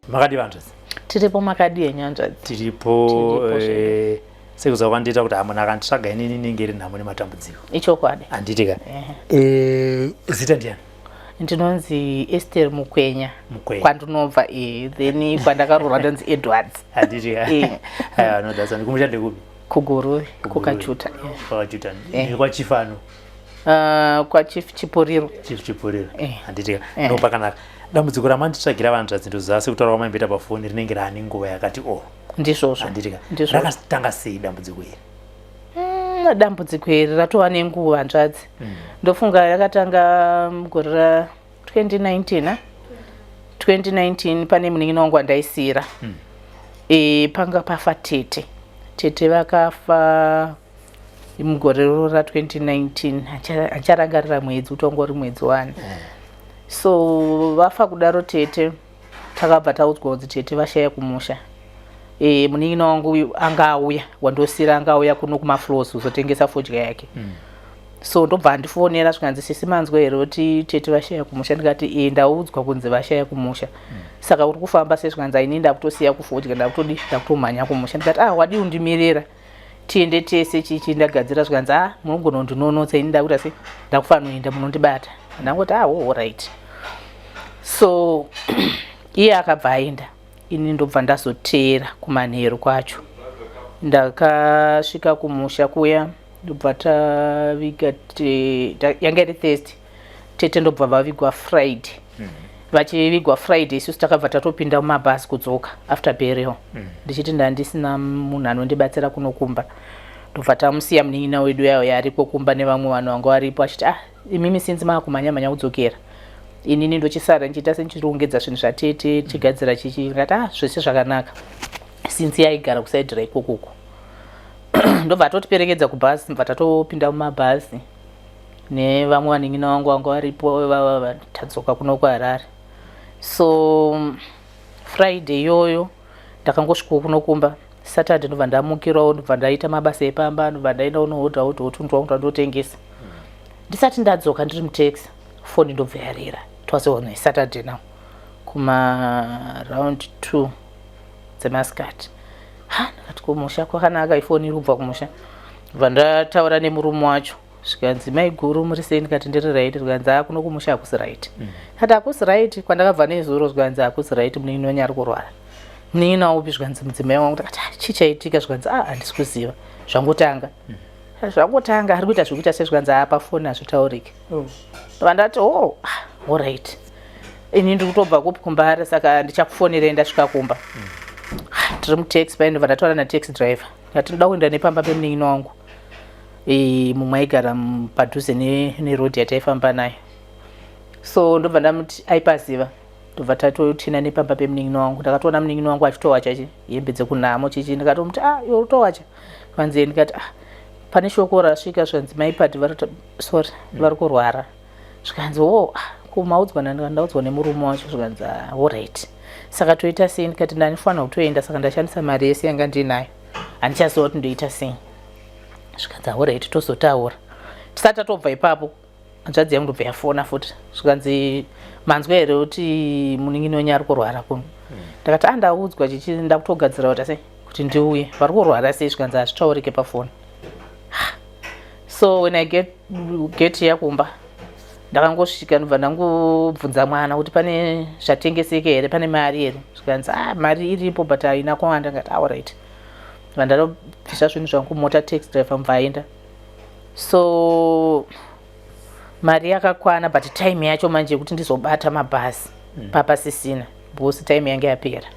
Makadi vantu. Tiripo makadi enyanzva. Tiripo sekuza kwandita kuti amuna akanditsvaga inini ninge ri nhamo nematambudziko. Ichokwadi. Anditika. Zita ndiani? Ndinonzi Esther Mukwenya. Kwandinobva then kwandakarora ndonzi Edwards. Anditika. Aiwa nodasa ndikumushande kupi? Kuguru kukachuta. Kukachuta. Kwa chifano. Kwa chief Chipuriro. Chief Chipuriro. Anditika. Ndopakanaka. Dambudziko ramanditsvagira vantu zvintu zasi kutaura kwamaimbeta pafoni rinenge rane nguva yakati ndizvozvo. Anditika. Rakatanga sei dambudziko iri? Dambudziko iri ratova nenguva nzvadzi. Ndofunga yakatanga mugore ra 2019 pane munin'ina wangu wandaisira. Panga pafa tete vakafa mugore ra 2019 acharangarira mwedzi utongori mwedzi 1. So vafa kudaro tete takabva taudzwa kuti tete vashaya kumusha. Munin'ina wangu anga auya wandosira anga auya kuno kumaflows kuzotengesa fodya yake. So ndobva ndifonera zvikanzi sisi manzwa here kuti tete vashaya kumusha. Ndikati ndaudzwa kunzi vashaya kumusha. Saka uri kufamba sezvikanzi ini ndakutosiya kufodya ndakutomhanya kumusha. Ndikati wadi undimirira tiende tese chichi ndagadzira zvikanzi munogona kundinonotsa ini ndakuti asi ndakufanira kuenda munondibata. Ndangoti all right. So iye akabva aenda. Ini ndobva ndazoteera kumanheru kwacho. Ndakasvika kumusha kuya ndobva taviga yanga iri Thursday. Tete ndobva vavigwa Friday. Vachivigwa Friday isusu takabva tatopinda mumabhasi kudzoka after burial. Ndichiti ndandisina munhu anondibatsira kunokumba. Ndobva tamusiya munin'ina wedu yayo yariko kumba nevamwe vanhu vanga varipo achiti imimi sinzi maakumhanya kudzokera. Inini ndochisara ndichiita sendichirongedza zvinhu zvatete chigadzira chichi. Ndikati zvese zvakanaka. Sinzi yaigara kusaidhira ikokoko. Ndobva totiperekedza kubhasi ndobva tatopinda mumabhasi nevamwe vanin'ina wangu vanga varipo tadzoka kuno kuHarare. So Friday yoyo ndakangosvika kunokumba. Saturday ndobva ndamukirawo ndobva ndaita mabasa epamba ndobva ndaenda unohodha utundwa kuti ndotengesa. Ndisati ndadzoka ndiri mutaxi foni ndobva yarira. It was on Saturday now kuma round 2 dzemasikati. Ndakati kumusha kwakanaka ifoni iri kubva kumusha. Ndobva ndataura nemurume wacho zvikanzi mai guru muri sei? Ndikati ndiri right. Zvikanzi kuno kumusha hakusi right. Ndikati hakusi right. Kwandakabva nezuro zvikanzi hakusi right munin'ina wenyu ari kurwara. Munin'ina upi? Zvikanzi mudzimai wangu. Ndikati chichaitika? Zvikanzi handisi kuziva zvangotanga. Zvangotanga ari kuita zvekuita sezvikanzi pafoni hazvitauriki. Ndobva ndati all right. Ini ndiri kutobva kupi kumbare saka ndichakufonera ndasvika kumba. Ndiri mutaxi pai ndobva ndataura nataxi driver. Ndikati ndoda kuenda nepamba pemunin'ina wangu. Mumwe aigara padhuze nerodhi yataifamba nayo. So ndobva ndamuti aipaziva. Ndobva tatotina nepamba pemunin'ina wangu. Ndakatoona munin'ina wangu achitowacha hembe dzekunhamo chichi. Ndikatomuti iwe utowacha? Kwanzi ndikati pane shoko rasvika zvanzi maipadi vari kurwara. Zvikanzi kumaudzwa ndaudzwa nemurume wacho. Zvikanzi all right. Saka toita sei? Ndikati ndanifanira kutoenda saka ndashandisa mari yese yanga ndinayo. Handichaziva kuti ndoita sei. Zvikanzi all right tozotaura. Tisati tatobva ipapo hanzvadzi yangu ndobva yafona futi. Zvikanzi manzwa here kuti munin'ina wenyu ari kurwara kuno? Ndakati ndaudzwa chichi ndakutogadzira kuti ndiuye. Vari kurwara sei? Zvikanzi hazvitaurike pafoni. So when I get here kumba ndakangosvika ndobva ndangobvunza mwana kuti pane zvatengeseka here, pane mari here? Zvikanzi mari iripo but haina kuwanda. Ndikati all right. Ndandobvisa zvinhu zvangu mota taxi driver mvaenda. So mari yakakwana but time yacho manje yekuti ndizobata mabhasi papasisina because time yange yapera.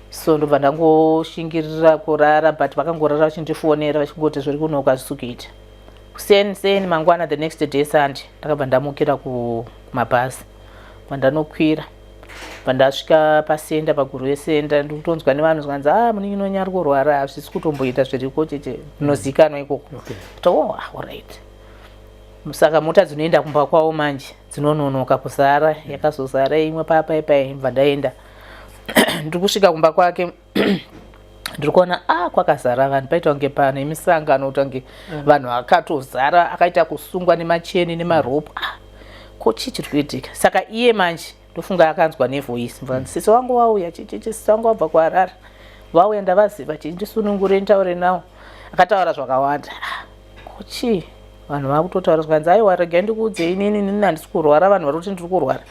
So ndobva ndangoshingirira kurara but vakangorara vachindifonera vachingoti zviri kunoka hazvisukuita. Kuseni mangwana the next day Sunday ndakabva ndamukira kumabhasi. Ndanokwira ndasvika pasenda paguru yesenda ndikutonzwa nevanhu zvikanzi munin'ina wenyu ari kurwara hazvisi kutomboita zviriko cheche zvinozikanwa ikoko. All right. Saka mota dzinoenda kumba kwavo manje dzinononoka kuzara. Yakazozara imwe pai mbva ndaenda. Ndiri kusvika kumba kwake ndiri kuona kwakazara vanhu. Paita kunge pane misangano kuti kunge vanhu akatozara akaita kusungwa nemacheni nemaropu. Ko chii chiri kuitika? Saka iye manje ndofunga akanzwa nevoice sisi wangu wauya sisi wangu wabva kuHarare vauya ndavaziva chindisunungure ntaure nawo akataura zvakawanda kuchi vanhu vakutotaura zvikanzi aiwa regai ndikuudzei inini handisi kurwara vanhu vari kuti ndiri kurwara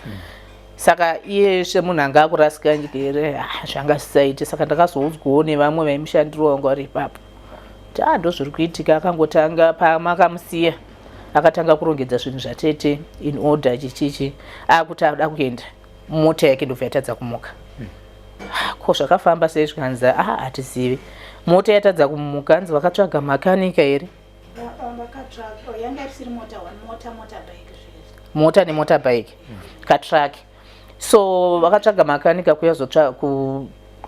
saka iye semunhu anga akurasika njere zvanga zvisaite saka ndakazoudzwawo nevamwe vaimushandiro wangu vari ipapo kuti ndo zviri kuitika akangotanga pamakamusiya akatanga kurongedza zvinhu zvatete in order chichichi akuti ada kuenda mota yake ndobva yatadza kumuka ko zvakafamba sei zvikanzi hatizivi mota yatadza kumuka hanzi vakatsvaga makanika here mota nemotabike katraki so vakatsvaga makanika kuya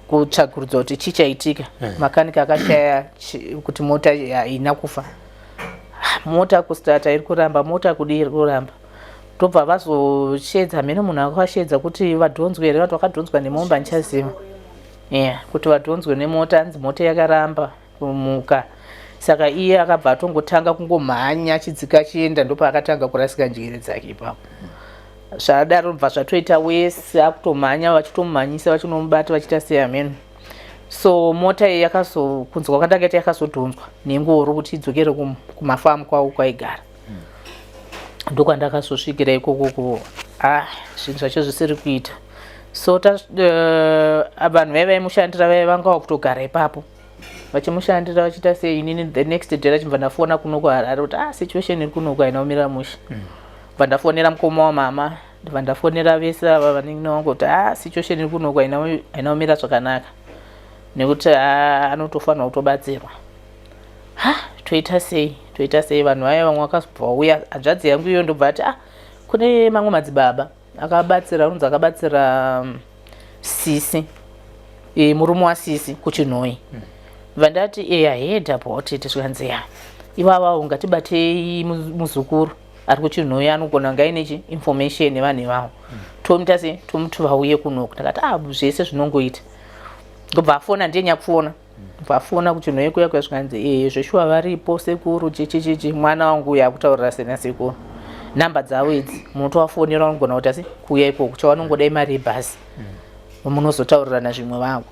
kutsvagurudzwa kuti chichaitika makanika akashaya kuti mota haina kufa mota kustata iri kuramba mota kudi iri kuramba ndobva vazoshedza mene munhu akashedza kuti vadhonzwe here vanhu vakadhonzwa nemomba ndichaziva kuti vadhonzwe nemota hanzi mota yakaramba kumuka saka iye akabva atongotanga kungomhanya achidzika achienda ndopa akatanga kurasika njere dzake ipapo zvadaro bva zvatoita wese akutomhanya vachitomumhanyisa vachinomubata vachiita seyameno so mota iyi yakazokunzwa kwakanga yaita yakazodhonzwa nengoro kuti idzokere kumafamu kwavo kwaigara ndokwandakazosvikira ikokoko zvinhu zvacho zvisiri kuita so vanhu vaimushandira vaivangawo kutogara ipapo vachimushandira vachiita sei inini the next day rachibva ndafona kuno kuHarare kuti situation iri kunoku haina kumira mushe bva ndafonera mukoma wamama ndibva ndafonera vese ava vanenge navangu kuti situation iri kunoku haina kumira zvakanaka nekuti anotofanira kutobatsirwa toita sei vanhu vaya vamwe vakazobva vauya hanzvadzi yangu iyo ndobva ati kune mamwe madzibaba akabatsira unonzi akabatsira sisi murume wasisi kuChinhoyi vandati ahedha bhotete zvikanzi ivava ungatibatei muzukuru ari kuChinhoyi anogona ngaine information nevanhu ivavo tomuita sei tomuti vauye kunoku ndakati zvese zvinongoita ndobva afona ndenyakufona vafona kuChinhoyi kuya kuya zvikanzi zveshuwa varipo sekuru chichichichi mwana wangu uya akutaurira sena sekuru namba dzavo idzi munotovafonera vanogona kuti asi kuya ikoko chavanongodai mari yebhasi munozotaurirana zvimwe vangu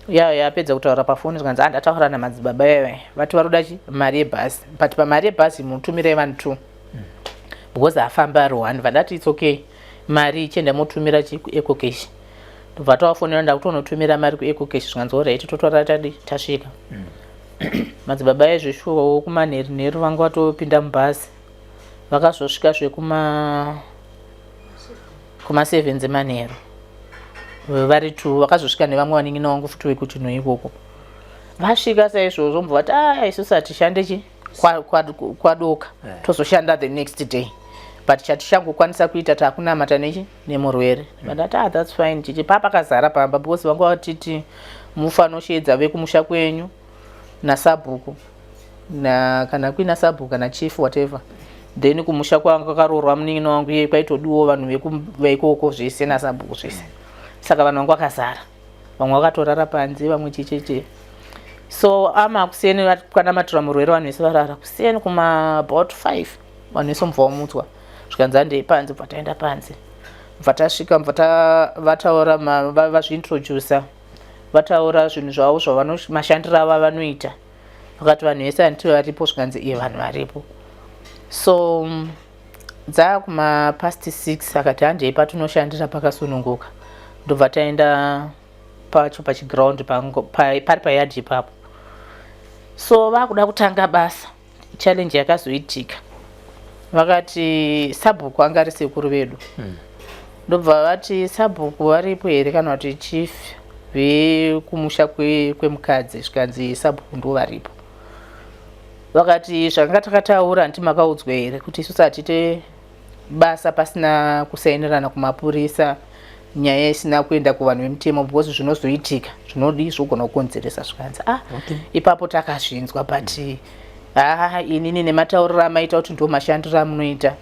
yapedza kutaura pafoni zvikanzi ndataura namadzibaba ive vati varoda mari yebhasi but pamari yebhasi munotumirai vanhu 2 because afamba ari 1 vandati its okay mari ichienda motumira kuecocash ndobva tavafonera ndakutonotumira mari kuecocash zvikanzi oright totora tasvika madzibaba ezveshuwawo kumanheru vanga vatopinda mubhasi vakazosvika zvekuma 7 dzemanheru vari 2 vakazosvika nevamwe vanenge navangu futi vekuChinhoyi ikoko vasvika saizvozvo mbva vati isusu hatishande kwadoka tozoshanda the next day but chatichangokwanisa kuita takunamata nemurwere vandati that's fine chichi papakazara pamba because vanga vatiti mufanoshedza vekumusha kwenyu nasabhuku kana kuina sabhuku kana chief whatever then kumusha kwanga kwakarorwa munin'ina wangu iye kwaitodiwo vanhu veikoko zvese nasabhuku zvese saka vanhu vangu vakazara vamwe vakatorara panze vamwe chicheche so kuseni kwanamatura murwere vanhu vese varara kuseni kuma about 5 vanhu vese mubva vamutswa zvikanzi handei panze bva taenda panze bva tasvika bva vataura vazviintroducer vataura zvinhu zvavo mashandiro avo vanoita vakati vanhu vese handiti varipo zvikanzi vanhu varipo so dzakuma past 6 akati handei patinoshandira pakasununguka ndobva taenda pacho pachiground pari payadhi ipapo so vakuda kutanga basa challenge yakazoitika vakati sabhuku anga ari sekuru vedu ndobva vati sabhuku varipo here kana kuti chief vekumusha kwemukadzi zvikanzi sabhuku ndo varipo vakati zvanga takataura handiti makaudzwa here kuti isusu hatite basa pasina kusainirana kumapurisa nyaya isina kuenda kuvanhu vemutemo because zvinozoitika zvinodi zvogona kukonzeresa zvikanzi ipapo takazvinzwa but inini nematauriro amaita kuti ndo mashandiro amunoita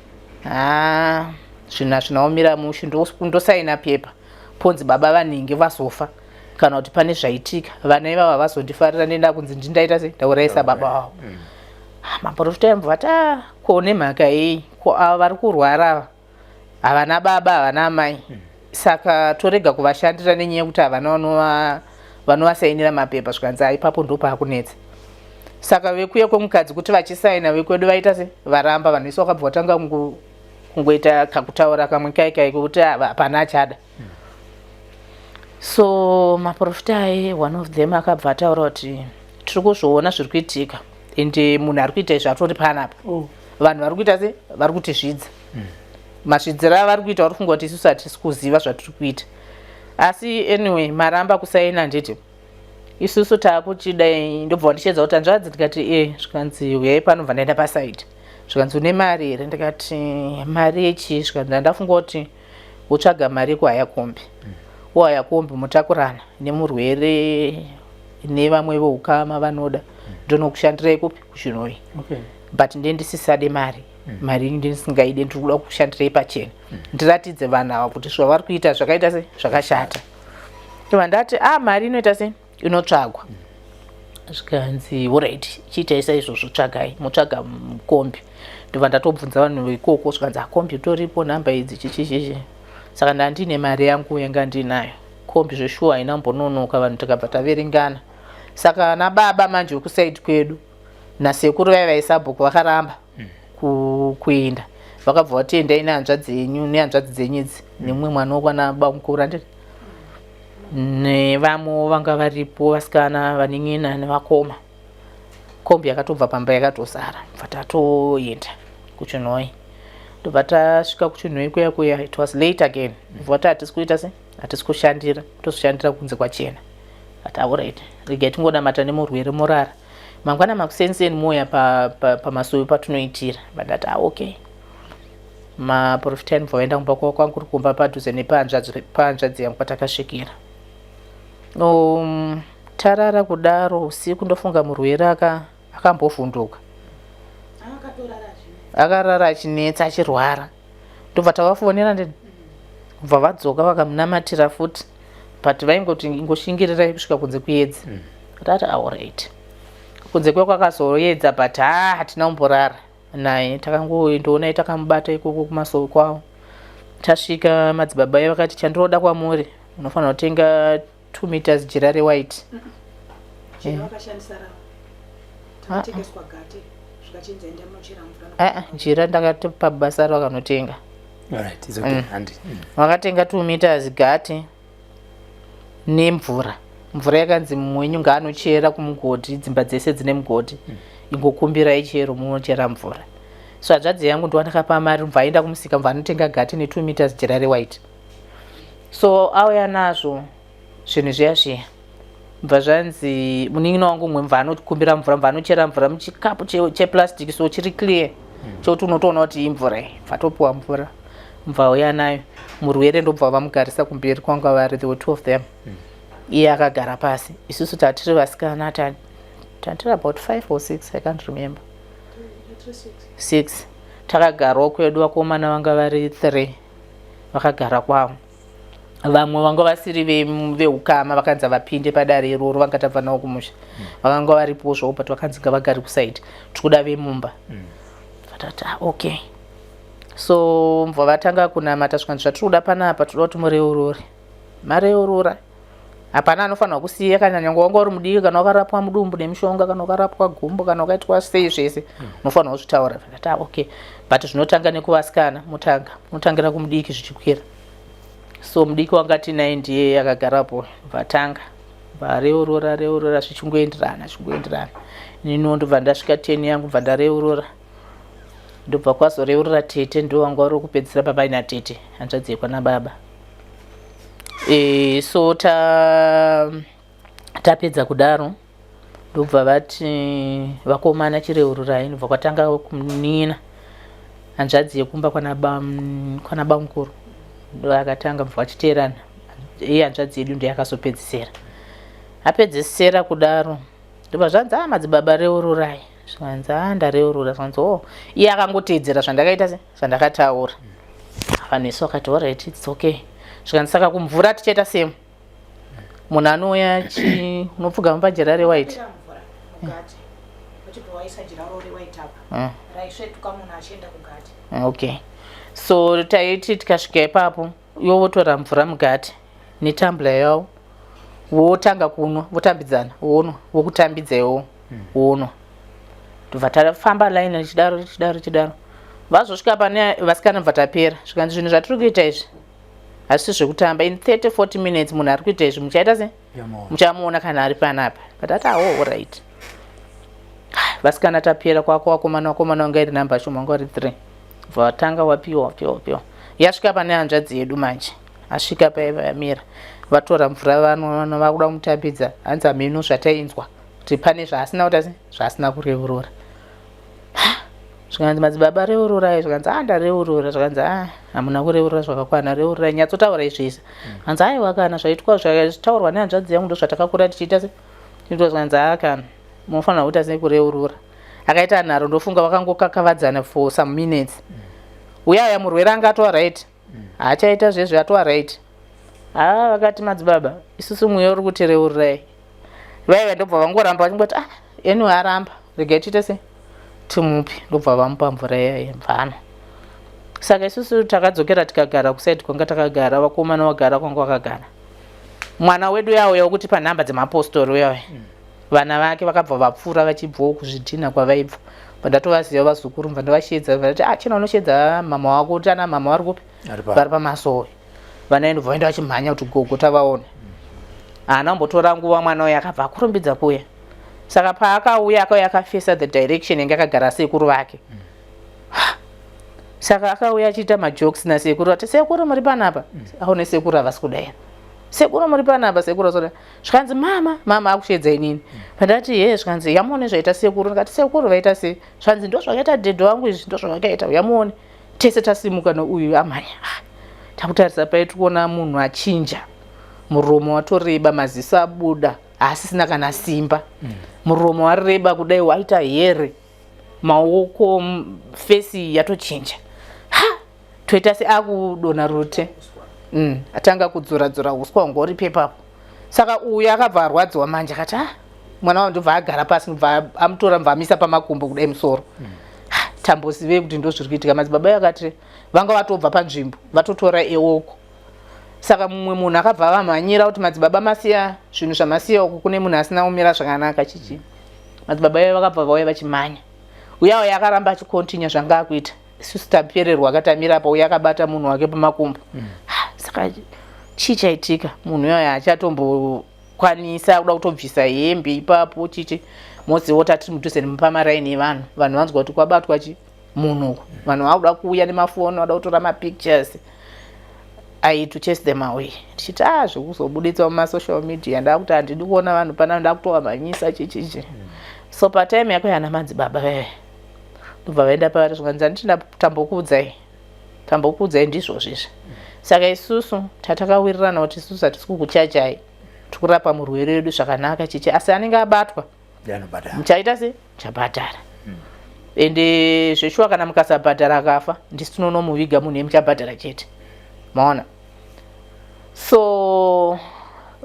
zvinhu hazvinaomira mushe ndosaina pepa ponzi baba vanenge vazofa kana kuti pane zvaitika vana ivavo havazondifarira nenda kunzi ndindaita se ndaurayisa baba wavo maprofita yamubvati kone mhaka yei ava vari kurwara ava havana baba havana amai saka torega kuvashandira nenyaya yekuti havana vanovasainira mapepa zvikanzi ipapo ndo paakunetsa. Saka vekuya kwemukadzi kuti vachisaina vekwedu vaita se varamba vanhu vese vakabva vatanga kungoita kakutaura kamwe kaikai kuti hapana achada. So maprofita one of them akabva ataura kuti tiri kuzviona zviri kuitika ende munhu ari kuita izvi atori panapa. Vanhu vari kuita se vari kuti zvidza mazvidziro avari kuita vari kungoti isusu hatisi kuziva zvatiri kuita. Asi anyway maramba kusaina nditi isusu taakuchidai ndobva ndichedza kuti hanzvadzi ndikati zvikanzi uyai panobva ndaenda pasaidi zvikanzi une mari here ndikati mari yechi zvikanzi ndafunga kuti utsvaga mari yekuhayakombi uhayakombi mutakurana nemurwere nevamwe voukama vanoda ndonokushandirai kupi kuchinoi but ndendisisade mari mari ndisingaide ndiri kuda kushandirai pachena ndiratidze vanhu ava kuti zvavari kuita zvakaita se zvakashata. Ndobva ndati mari inoita se inotsvagwa zvikanzi alright chiitai saizvozvo tsvagai mutsvaga mukombi. Ndobva ndatobvunza vanhu veikoko zvikanzi kombi toripo nhamba idzi chichichichi. Saka ndandine mari yangu yanga ndinayo kombi zveshuwa haina mbononoka vanhu takabva taverengana. Saka nababa manje wekusaidi kwedu nasekuru vaiva isabhuku vakaramba kuenda vakabva vatendai nehanzvadzi yenyu nehanzvadzi dzenyidzi nemumwe mwana wokwana baba mukuru anditi nevamwe vanga varipo vasikana vanen'ina nevakoma. Kombi yakatobva pamba yakatozara bva tatoenda kuchinhoi. Ndobva tasvika kuchinhoi kuya it was late again bva kuti hatisi kuita se hatisi kushandira tozoshandira kunze kwachena ati alright regai tingonamata nemurwere morara mangwana makusenseni moya pamasuwi patinoitira vandati okay. Maprofita bva vaenda kumba kwavo kwangu kuri kumba padhuze nepahanzvadzi yangu patakasvikira. Tarara kudaro usiku ndofunga murwere akambovhunduka akarara achinetsa achirwara. Ndobva tavafonera bva vadzoka vakamunamatira futi but vaingoti ingoshingirirai kusvika kunze kuedzi tati alright kunze kwe kwakazoedza but hatina kumborara naye takangoendoona takamubata ikoko kumasoro kwavo. Tasvika madzibaba ai vakati chandiroda kwamuri unofanira kutenga 2 meters jira rewhite. Jira ndakati pabasa ravakanotenga vakatenga 2 meters gati nemvura. Mvura yakanzi mumwenyu ngaanochera kumugodhi dzimba dzese dzine mugodhi ingokumbirai chero munochera mvura. So hanzvadzi yangu ndowandakapa mari mubva aenda kumusika mubva anotenga gati ne 2 meters jira rewhite. So auya nazvo zvinhu zviya zviya mubva zvanzi munin'ina wangu mumwe mubva anokumbira mvura mubva anochera mvura muchikapu cheplastic so chiri clear chokuti unotoona kuti imvura bva topiwa mvura mubva auya nayo. Murwere ndobva vamugarisa kumberi kwanga vari there were 2 of them. Iye akagara pasi isusu tatiri vasikana tatiri about 5 or 6 I can't remember 6 takagarawo kwedu vakomana vanga vari 3 vakagara kwavo. Vamwe vanga vasiri veukama vakanzi vapinde padare iroro vanga tabva navo kumusha vakanga varipo zvawo but vakanzi ngavagari kusaidi tikuda vemumba. Vatati okay. So mva vatanga kunamata zvikanzi zvatiri kuda panapa toda kuti mureurure mareurura hapana anofanira kusiya kana nyange wanga uri mudiki kana wakarapwa mudumbu nemishonga kana wakarapwa gumbo kana wakaitwa sei zvese unofanira kuzvitaura. Vatati okay but zvinotanga nekuvasikana mutangira kumudiki zvichikwira. So mudiki wanga tinaye ndiye akagarapo vatanga vareurura zvichingoenderana nino ndobva ndasvika 10 yangu bva ndareurura ndobva kwazoreurura tete ndo wanga uri kupedzisira baba inatete hanzvadzi yekwana baba. So tapedza kudaro ndobva vati vakomana chireururai ndobva kwatanga kumunina hanzvadzi yekumba kwana baba mukuru ndo akatanga mubva vachiteerana iye hanzvadzi yedu ndiye akazopedzisira. Apedzisira kudaro ndobva zvanzi madzibaba reururai zvikanzi ndareurura zvanzi iye akangoteedzera zvandakaita se zvandakataura. Vanhu vese vakati alright it's okay. Zvikanzi saka kumvura tichaita semu munhu anouya unopfuga mupajira rewhite okay. So taiti tikasvika ipapo yovotora mvura mugati netambla yavo wotanga kunwa votambidzana wonwa wokutambidzaiwo wonwa tobva tafamba laini richidaro vazosvika pane vasikana bva tapera zvikanzi zvinhu zvatiri kuita izvi hazvisi zvekutamba in 30-40 minutes munhu ari kuita izvi muchaita se muchamuona kana ari panapa patati right vasikana tapera kwako wakomana wanga iri namba shoma wanga uri 3 vatanga wapiwa yasvika pane hanzvadzi yedu manje asvika paiva yamira vatora mvura vanhu vakuda kumutambidza hanzi hameno zvatainzwa kuti pane zvaasina kuita se zvaasina kureurura zvikanzi madzibaba reururai zvikanzi ndareurura zvikanzi hamuna kureurura zvakakwana reururai nyatsotaura izvizvi hanzi aiwa kana zvaitwa zvitaurwa nehanzvadzi yangu ndo zvatakakura tichiita se into zvikanzi kana munofanira kuita sei kureurura akaita nharo ndofunga vakangokakavadzana for some minutes uyaya murwere anga atova right haachaita zvezvi atova right vakati madzibaba isusu mweya uri kutireurirai vaiva ndobva vangoramba vachingoti enu aramba regai tiite se timupi ndobva vamupa mvura iyaye mvano saka isusu takadzokera tikagara kusaidi kwanga takagara vakomana vagara kwanga vakagara mwana wedu yauya wokuti panhamba dzemapostori uyauya vana vake vakabva vapfuura vachibvawo kuzvidhina kwavaibva vandatovaziva vazukuru mva ndavashedza vati china unoshedza mama wako kuti ana mama vari kupi vari pamasowe vana endobva vaenda vachimhanya kuti gogo tavaona haana kumbotora nguva mwana uya akabva akurumbidza kuuya saka paakauya akauya akafesa the direction yange akagara sekuru vake saka akauya achiita majokes nasekuru ati sekuru muri panapa aone sekuru havasi kudaira sekuru muri panapa sekuru azoda zvikanzi mama akushedza inini pandati zvikanzi yamuone zvaita sekuru ndikati sekuru vaita sei zvikanzi ndo zvakaita dhedho wangu izvi ndo zvakaita yamuone tese tasimuka nouyu amhanya takutarisa paiti kuona munhu achinja muromo watoreba maziso abuda asisina kana simba muromo wareba kudai waita here maoko fesi yatochinja toita se akudonha rute atanga kudzora uswa ngori pepapo saka uyu akabva arwadziwa manje akati mwana wandobva agara pasi bva amutora bva amisa pamakumbo kudai musoro tambosivei kuti ndo zviri kuitika madzibaba akati vanga vatobva panzvimbo vatotora ewoko saka mumwe munhu akabva vamhanyira kuti madzibaba masiya zvinhu zvamasiya uku kune munhu asina kumira zvakanaka chichi madzibaba ivo vakabva vauya vachimhanya uyauya akaramba achikontinya zvanga akuita isusu tapererwa akatamira apa uya akabata munhu wake pamakumbo saka chii chaitika munhu uyauya achatombokwanisa kuda kutobvisa hembe ipapo chichi mozivo tati mudhuze nemupamaraini evanhu vanhu vanzwa kuti kwabatwa munhu vanhu vakuda kuuya nemafoni vada kutora mapictures to chase them away tichiti zvekuzobuditsa mumasocial media ndakuti handidi kuona vanhu pana ndakutovamhanyisa chichichi so patime yako yana madzibaba ndobva vaenda pavari zvikanzi handiti tambokuudzai ndizvo zvizvi saka isusu tatakawirirana kuti isusu hatisi kukuchachai tikurapa murwere wedu zvakanaka chichi asi anenge abatwa muchaita se chabhadhara ende zveshuwa kana mukasabhadhara akafa ndisi tinonomuviga munhu emuchabhadhara chete maona so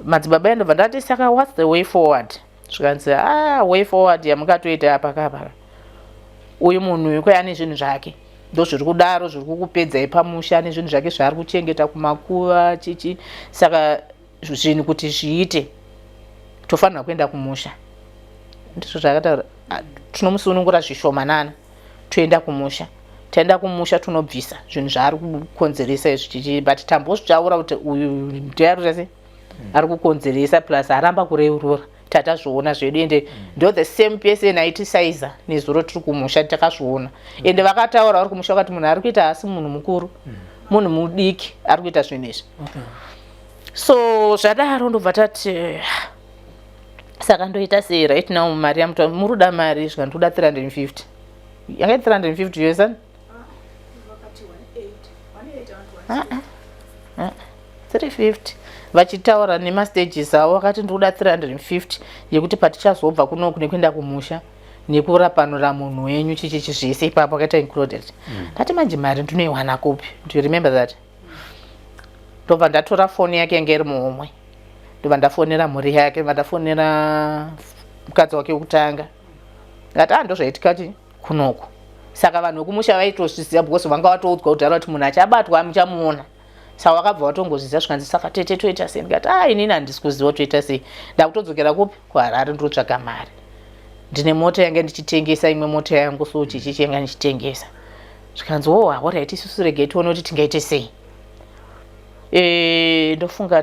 madzibaba endobva ndati saka what's the way forward zvikanzi way forward yamukatoita apakapaka uyu munhu uyu kwai ane zvinhu zvake ndo zviri kudaro zviri kukupedzai pamusha ane zvinhu zvake zvaari kuchengeta kumakuva chichi saka zvinhu kuti zviite tofanira kuenda kumusha ndizvo zvakataura tinomusunungura zvishomanana toenda kumusha taenda kumusha tunobvisa zvinhu zvaari kukonzeresa izvi chichi but tambozvitaura kuti uyu ndiarita se ari kukonzeresa plus aramba kureurura tatazviona zvedu ende ndo the same person aitisaiza nezuro tiri kumusha takazviona ende vakataura vari kumusha vakati munhu ari kuita hasi munhu mukuru munhu mudiki ari kuita zvinhu izvi so zvadaro ndobva tati saka ndoita sei right now mari yamuta muruda mari zvikandoda 350 yanga 350 yesani 350 vachitaura nemastages avo vakati ndoda 350 yekuti patichazobva kunoku nekuenda kumusha nekurapanura munhu wenyu chichichi zvese ipapo akaita included ndati manje mari ndinoiwana kupi do you remember that ndobva ndatora foni yake yange iri muhomwe ndobva ndafonera mhuri yake ndafonera mukadzi wake wekutanga ngati ndozvaitika kunoku saka vanhu vekumusha vaitozviziva because vanga vatoudzwa kudhara kuti munhu achabatwa muchamuona saka wakabva watongozvisa zvikanzi saka tete toita sei ndikati inini handisi kuziva toita sei ndakutodzokera kupi kuHarare ndotsvaga mari ndine mota yanga ndichitengesa imwe mota yangu so chichichi yanga ndichitengesa zvikanzi alright isusu regai tione kuti tingaite sei ndofunga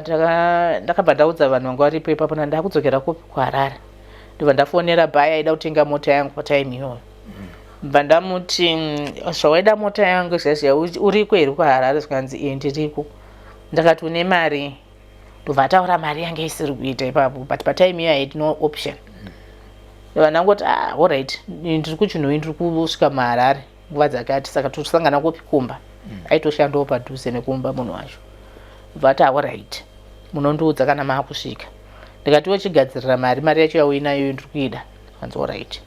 ndakabva ndaudza vanhu vanga varipo ipapo ndakudzokera kupi kuHarare ndobva ndafonera bhaya aida kutenga mota yangu patime iyoyo bva ndamuti zvawaida mota yangu zhazha uriko here kuHarare zvikanzi ndiriko ndakati une mari ndobva ataura mari yanga isiri kuita ipapo but patime iyo haidi no option ndobva ndangoti alright ndiri kuChitunha ndiri kusvika muHarare nguva dzakati saka tosangana kupi kumba aitoshandawo padhuze nekumba munhu wacho ndobva ati alright munondiudza kana maakusvika ndikati wochigadzirira mari yacho yauinayo ndiri kuida kanzi alright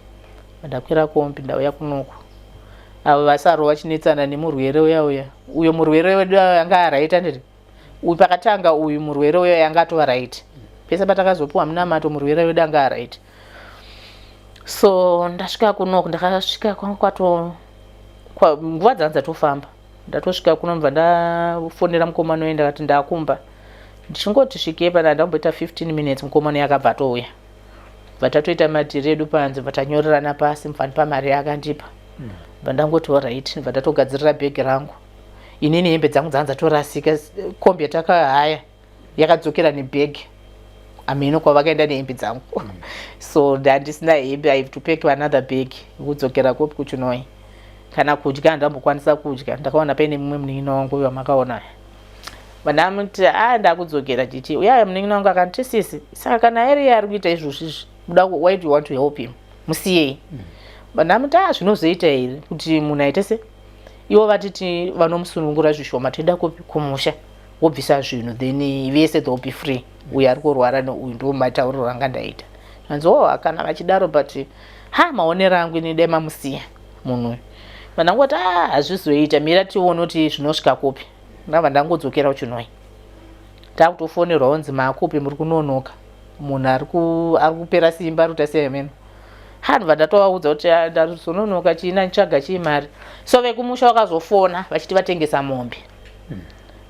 ndakwira kombi ndauya kunoku avo vasaro vachinetsana nemurwere uyo murwere wedu yanga araita ndiri uyu pakatanga uyu murwere uyo yanga atova right pese patakazopiwa munamato murwere wedu anga araita so ndasvika kunoku ndakasvika kwangu nguva dzanzatofamba ndatosvika kuno mbva ndafonera mukomana uyu ndakati ndakumba ndichingoti svikei pana ndamboita 15 minutes mukomana yakabva atouya bva tatoita madhiri edu panze bva tanyorerana pasi mubva ndipa mari yakandipa bva ndangoti alright bva ndatogadzirira bhegi rangu inini hembe dzangu dzanzatorasika kombi yatakahaya yakadzokera nebhegi ameno kwavakaenda nehembe dzangu so ndandisina hembe I have to pack another bag kudzokera kopi kuChitunha kana kudya ndambokwanisa kudya ndakaona paine mumwe munin'ina wangu wamakaona vandamuti ndakudzokera chiti uya munin'ina wangu akati sisi saka kana eri ari kuita izvozvizvi why do you want to help him musiyei vandamuti zvinozoita here kuti munhu aite se ivo vatiti vanomusunungura zvishoma toenda kopi kumusha wobvisa zvinhu then vese they'll be free uyu ari kurwara neuyu ndo matauriro anga ndaita anzi kana vachidaro but maonero angu ini dai mamusiya munhu uyu vandangoti hazvizoita mira tione kuti zvinosvika kopi ndabva ndangodzokera kuChitunha takutofonerwa onzi makopi muri kunonoka munhu ari kupera simba ari kuita sei meno ndibva ndatovaudza kuti ndarizononoka chiina nditsvaga chii mari so vekumusha vakazofona vachiti vatengesa mombe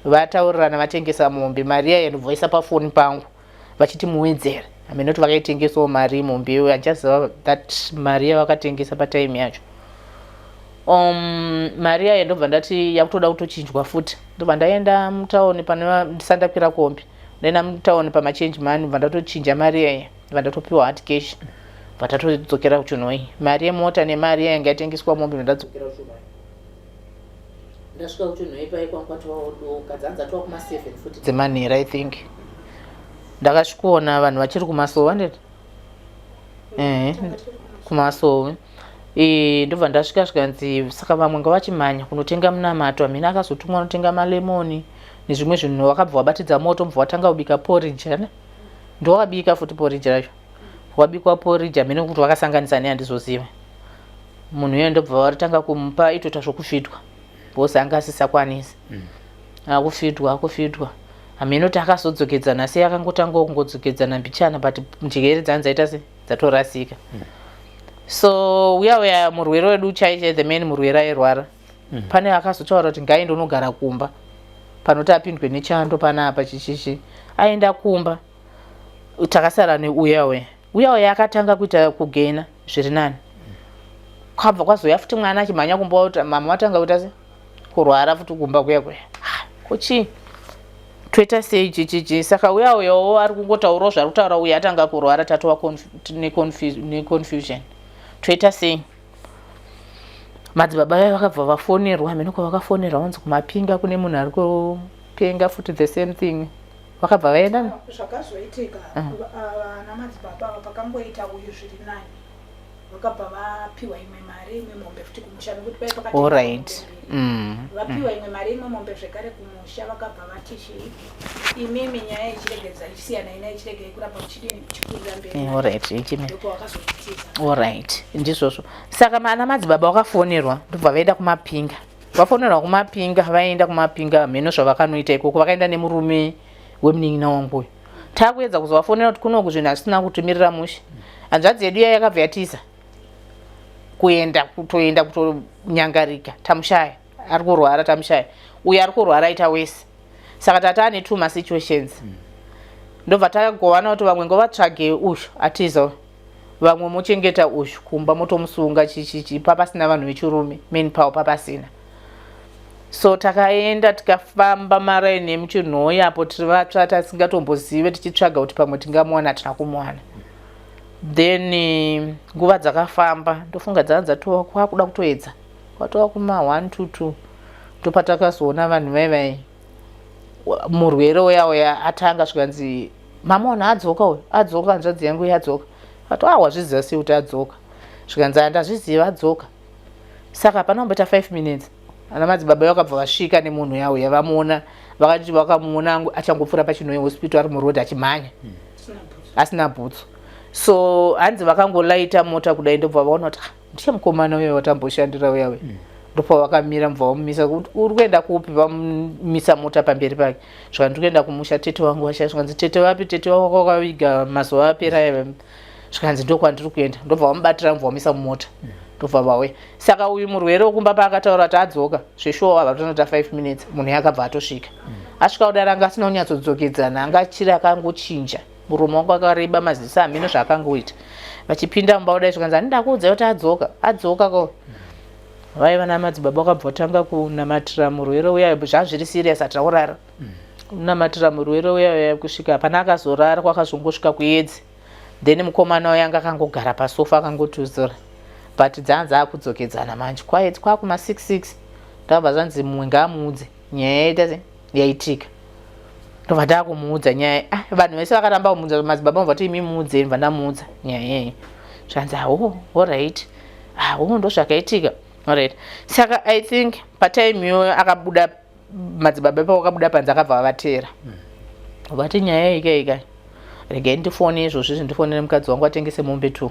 vataurirana vatengesa mombe mari iya yandobvoisa pafoni pangu vachiti muwedzere amenoti vakaitengesawo mari mombe iyoyo handichaziva that mari yavakatengesa patime yacho mari yayo ndobva ndati yakutoda kutochinjwa futi ndobva ndaenda mutauni ndisandakwira kombi ndaenda mutauni pamachange money bva ndatochinja mari yayo bva ndatopiwa hard cash bva ndatodzokera kuChitunha mari yemota nemari yayo yanga yatengeswa mombe ndadzokera kuChitunha ndasvika kuChitunha ipai kwangu kwatodoka dzanzatova kuma7 futi dzemanhero I think ndakasvikuona vanhu vachiri kumasowa ndeti kumasowe ndobva ndasvika zvikanzi saka vamwe ngavachimhanya kunotenga munamato amina akazotumwa anotenga malemoni nezvimwe zvinhu wakabva wabatidza moto mbva watanga kubika porridge ndowakabika futi porridge racho wabikwa porridge amene kuti wakasanganisa nehandizoziva munhu iye ndobva watanga kumupa itoita zvokufitwa bhosi anga asisakwanisi akufitwa amene kuti akazodzokedzana sei akangotanga kungodzokedzana mbichana but njigere dzanzaita se dzatorasika so uya murwere wedu chaiche the main murwere airwara pane akazotaura kuti ngaende unogara kumba panoti apindwe nechando panapa chichichi aenda kumba takasara neuya akatanga kuita kugena zviri nani kwabva kwazoya futi mwana achimhanya kumba kuti mama watanga kuita se kurwara futi kumba kuya kuchi toita sei chichichi saka uyawo ari kungotaurawo zvari kutaura uya atanga kurwara tatova neconfusion toita sei madzibaba vayo vakabva vafonerwa amene kwavakafonerwa vanzi kumapinga kune munhu ari kupenga futi the same thing vakabva vaenda zvakazoitika vana madzibaba pakangoita uyu zviri nani vakabva vapiwa imwe mari imwe mombe futi kumusha nekuti pai pakati alright vapiwa imwe mari imwe mombe zvekare kumusha vakabva vatishi imimi nyaya ichiregedza ichisiyana ina ichiregei kurapa muchidini kuchikurira mberi alright ichime ndoko wakazoitika alright ndizvozvo saka ana madzibaba vakafonerwa ndobva vaenda kumapinga vafonerwa kumapinga vaenda kumapinga mheno zvavakanoita ikoko vakaenda nemurume wemunin'ina wangu uyu takuedza kuzovafonera kuti kunoku zvinhu hazvisina kutumirira mushe hanzvadzi yedu iya yakabva yatiza kutoenda kutonyangarika tamushaya ari kurwara tamushaya uyu ari kurwara aita wese saka tatane two ma situations ndobva tagowana kuti vamwe ngovatsvage ushu atizo vamwe mochengeta ushu kumba motomusunga chichichipa pasina vanhu vechirume main power papasina. So takaenda tikafamba maraini emuchinhoi apo tiri vatsva tasingatombozive tichitsvaga kuti pamwe tingamuwana tina kumuwana. Then nguva dzakafamba ndofunga dzanzatova kwakuda kutoedza kwatova kuma 1 to 2 ndopatakazoona vanhu vaivai murwere uya atanga zvikanzi mama ona adzoka uyu adzoka hanzvadzi yangu yadzoka ati wazviziva sei kuti adzoka zvikanzi handazviziva adzoka. Saka panomboita 5 minutes ana madzibaba vakabva vasvika nemunhu yauya vamuona vakati vakamuona achangopfuura pachinhoi hospital ari muroad achimhanya asina bhutsu. So hanzi vakangolaita mota kudai ndobva vaona kuti ndiye mukomana uya watamboshandira uya uya ndopa vakamira mubva vamumisa kuti uri kuenda kupi vamumisa mota pamberi pake zvika ndikuenda kumusha tete wangu washaya zvikanzi tete vapi tete wako wakaviga mazuva apera zvikanzi ndokwandiri kuenda ndobva vamubatira mubva vamisa mumota ndobva vauya. Saka uyu murwere wokumba paakataura kuti adzoka zveshuwa vatonota 5 minutes munhu yakabva atosvika asvika kudara anga asina kunyatsodzokedzana anga achiri akangochinja muromo wangu akareba maziso hamino zvaakangoita vachipinda mumba kudai zvikanzi handida kuudza kuti adzoka ko vaiva namadzibaba wakabva watanga kunamatira murwere uya zvazviri serious ataurara kunamatira murwere uya kusvika pana akazorara kwakazongosvika kuedzi. Then mukomana uya anga akangogara pasofa akangotuzura but dzanza akudzokedzana manje kwaedzi kwakuma 6 ndabva zvanzi mumwe ngaamuudze nyaya yaitika ndobva takumuudza nyaya vanhu vese vakaramba kumuudza madzibaba mubva imi muudze ndobva ndamuudza nyaya yeyi zvanzi alright ndo zvakaitika alright. Saka I think patime yo akabuda madzibaba ipapo akabuda panze akabva vateera vati nyaya ika regai ndifone izvozvi ndifonere mukadzi wangu atengese mombe 2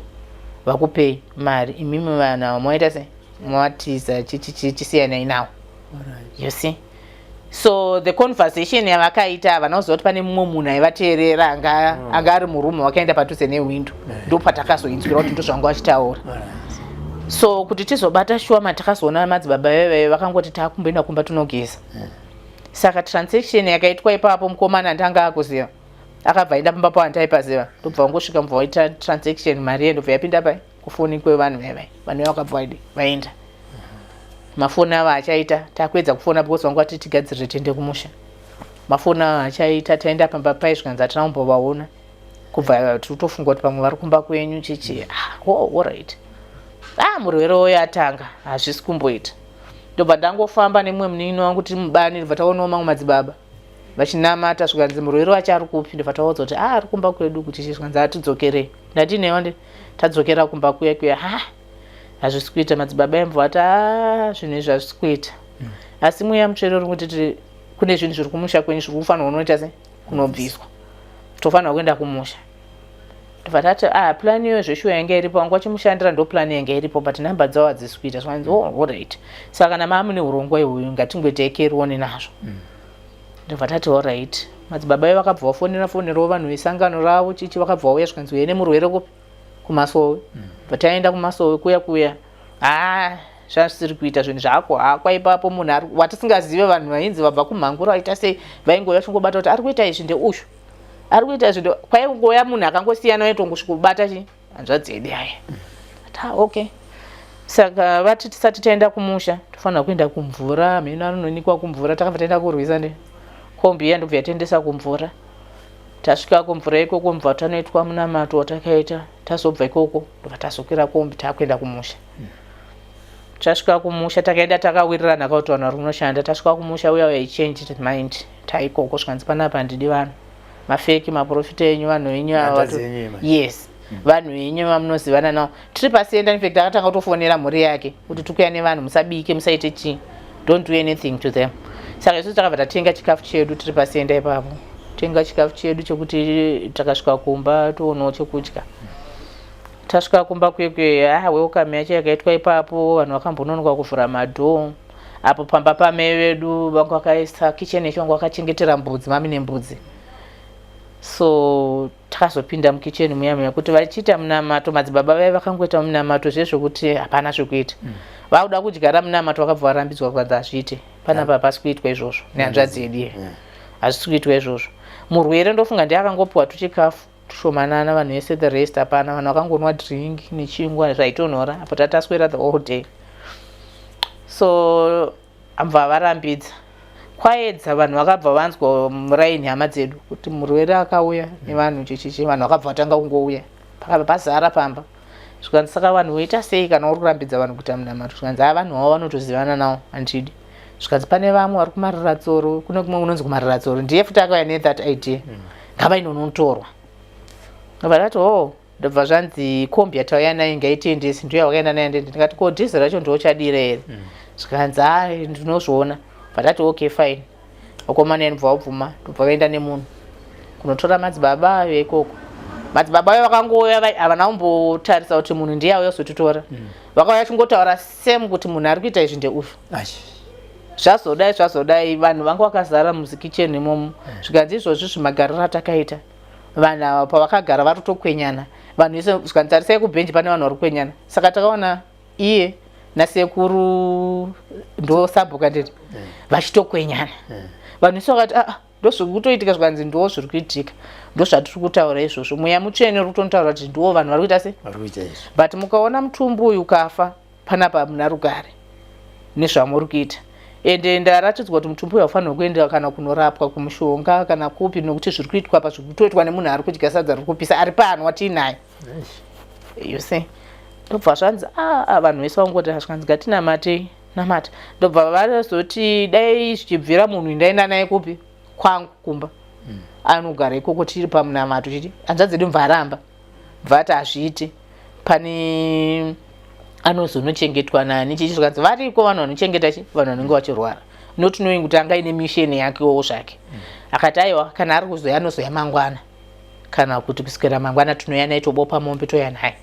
vakupei mari imimi vanhu moita se moatiza chisiyanai nawo you see. So the conversation yavakaita havana kuziva kuti pane mumwe munhu aivateerera anga ari murume wakaenda padhuze newindo ndopatakazoinzwira kuti ndozvanga vachitaura. So kuti tizobata shuwa takazoona madzibaba vevai vakangoti takumboenda kumba tunogeza. Saka transaction yakaitwa ipapo mukomana ndanga akuziva akabva aenda pamba pawantaipaziva ndobva wangosvika mubva waita transaction mari yendobva yapinda pai kufoni kwevanhu vevai vanhu vakabva vaenda mafoni avo achaita takuedza kufona because vangu vati tigadzirire tiende kumusha mafoni avo achaita taenda pamba pai zvikanzi hatina kumbovaona kubva totofunga kuti pamwe vari kumba kwenyu chichi alright murwere uyo atanga hazvisi kumboita ndobva ndangofamba nemumwe munin'ino wangu tiri mubani ndobva taonawo mamwe madzibaba vachinamata zvikanzi murwere wacho ari kupi ndobva taudza kuti ari kumba kwedu kuti zvikanzi atidzokerei ndati neyo tadzokera kumba kuya hazvisi kuita madzibaba emvati zvinhu izvi hazvisi kuita asi muya mutsvero uri kuti kune zvinhu zviri kumusha kwenyu zviri kufanirwa unoita se kunobviswa tofanirwa kuenda kumusha ndobva tati plani iyo zveshuwa yanga iripo wangu wachimushandira ndo plani yanga iripo but namba dzawo hadzisi kuita zvikanzi alright. Saka kana maamune urongwa ihwoyu ngatingoiteekeriwone nazvo ndobva tati alright. Madzibaba ivo vakabva vafonerawo vanhu vesangano ravo chichi vakabva vauya zvikanzi uye nemurwere kupi kumasowe vataenda kumasowe kuya zvazvisiri kuita zvinhu zvako hakwa ipapo munhu watisingazive vanhu vainzi vabva kumhanguro vaita sei vaingoya chingobata kuti ari kuita izvi ndeushu ari kuita izvi kwaingoya munhu akangosiyana waitongosvika kubata hanzvadzi yedu aya okay. Saka vati tisati taenda kumusha tofanira kuenda kumvura mhino anononikwa kumvura takabva taenda kurwisa kombi iya ndobva yatendesa kumvura tasvika kumvura ikoko mubva tanoitwa munamato watakaita tazobva ikoko ndobva tazokwira kombi takuenda kumusha tasvika kumusha takaenda takawirirana kuti vanhu vari kunoshanda tasvika kumusha uya yaichange mind taikoko zvikanzi panapa handidi vanhu mafeki maprofita enyu vanhu venyu yes vanhu venyu vamunozivana navo tiri pasienda infect akatanga kutofonera mhuri yake kuti tikuya nevanhu musabike musaite chii don't do anything to them. Saka isusu takabva tatenga chikafu chedu tiri pasienda ipapo tenga chikafu chedu chekuti takasvika kumba toonawo chekudya tasvika kumba kwekwe welcome yacho yakaitwa ipapo vanhu vakambononoka kuvhura madhoo apo pamba pamai vedu vangu vakaisa kitchen yacho vangu vakachengetera mbudzi mami nembudzi. So takazopinda mukitchen muya kuti vachiita munamato madzibaba vai vakangoita munamato zvezvokuti hapana zvekuita vauda kudyara munamato vakabva varambidzwa kuvanzi hazviite panapa hapasi kuitwa izvozvo nehanzvadzi yedu hazvisi kuitwa izvozvo. Murwere ndofunga ndiye akangopiwa tuchikafu tushomanana, vanhu vese the rest hapana. Vanhu vakangonwa drink nechingwa zvaitonhora apo tataswera the whole day. So ambva varambidza kwaedza, vanhu vakabva vanzwa muraini hama dzedu kuti murwere akauya nevanhu chichichi, vanhu vakabva vatanga kungouya pakabva pazara pamba. Zvikanzi saka vanhu voita sei kana uri kurambidza vanhu kuita munamato? Zvikanzi vanhu vavo vanotozivana navo, handidi. Zvikanzi pane vamwe vari kumariratsoro, kune kumwe kunonzi kumariratsoro, ndiye futi akauya nethat idea, ngavainonotorwa. Vakati ndobva zvanzi kombi yatauya nayo ngaitendesi, ndiyo yawakaenda nayo ndende. Ndikati ko dhizi racho ndochadira here? Zvikanzi ndinozviona. Vatati okay fine. Vakomana ndobva vabvuma, ndobva vaenda nemunhu kunotora madzibaba ayo ikoko. Madzibaba ayo vakangouya havana kumbotarisa kuti munhu ndiye auya kuzotitora. Vakauya chingotaura same kuti munhu ari kuita izvi ndeuyu. Zvazodai vanhu vanga vakazara muzikicheni imomo. Zvikanzi izvozvi zvimagariro atakaita, vanhu ava pavakagara vari kutokwenyana, vanhu vese zvikanzi tarisai kubhenji pane vanhu vari kukwenyana. Saka takaona iye nasekuru ndo sabhuka ndeti vachitokwenyana. Vanhu vese vakati ndozviri kutoitika. Zvikanzi ndo zviri kuitika, ndo zvatiri kutaura izvozvo. Mweya mutsvene uri kutotaura kuti ndo vanhu vari kuita sei, but mukaona mutumbu uyu ukafa panapa muna rugare nezvamuri kuita. Ende ndaratidzwa kuti mutumbu uyu haufanirwa kuenda kana kunorapwa kumushonga kana kupi, nokuti zviri kuitwa apa zviri kutoitwa nemunhu ari kudya sadza riri kupisa ari pano watinaye. You see, ndobva zvanzi vanhu vese vangoti zvikanzi ngatinamate namata. Ndobva varazoti dai zvichibvira munhu ndaenda naye kupi kwangu kumba, anogara ikoko tiri pamunamato chiti hanzvadzi dzedu mvaramba bvati hazviiti, pane anozonochengetwa nani chichi. Zvikanzi variko vanhu vanochengeta vanhu vanenge vachirwara, not knowing kuti anga ine misheni yakewo zvake. Akati aiwa kana ari kuzoya anozoya mangwana, kana kuti kuswera mangwana tinoya naye tobopa mombe toya naye.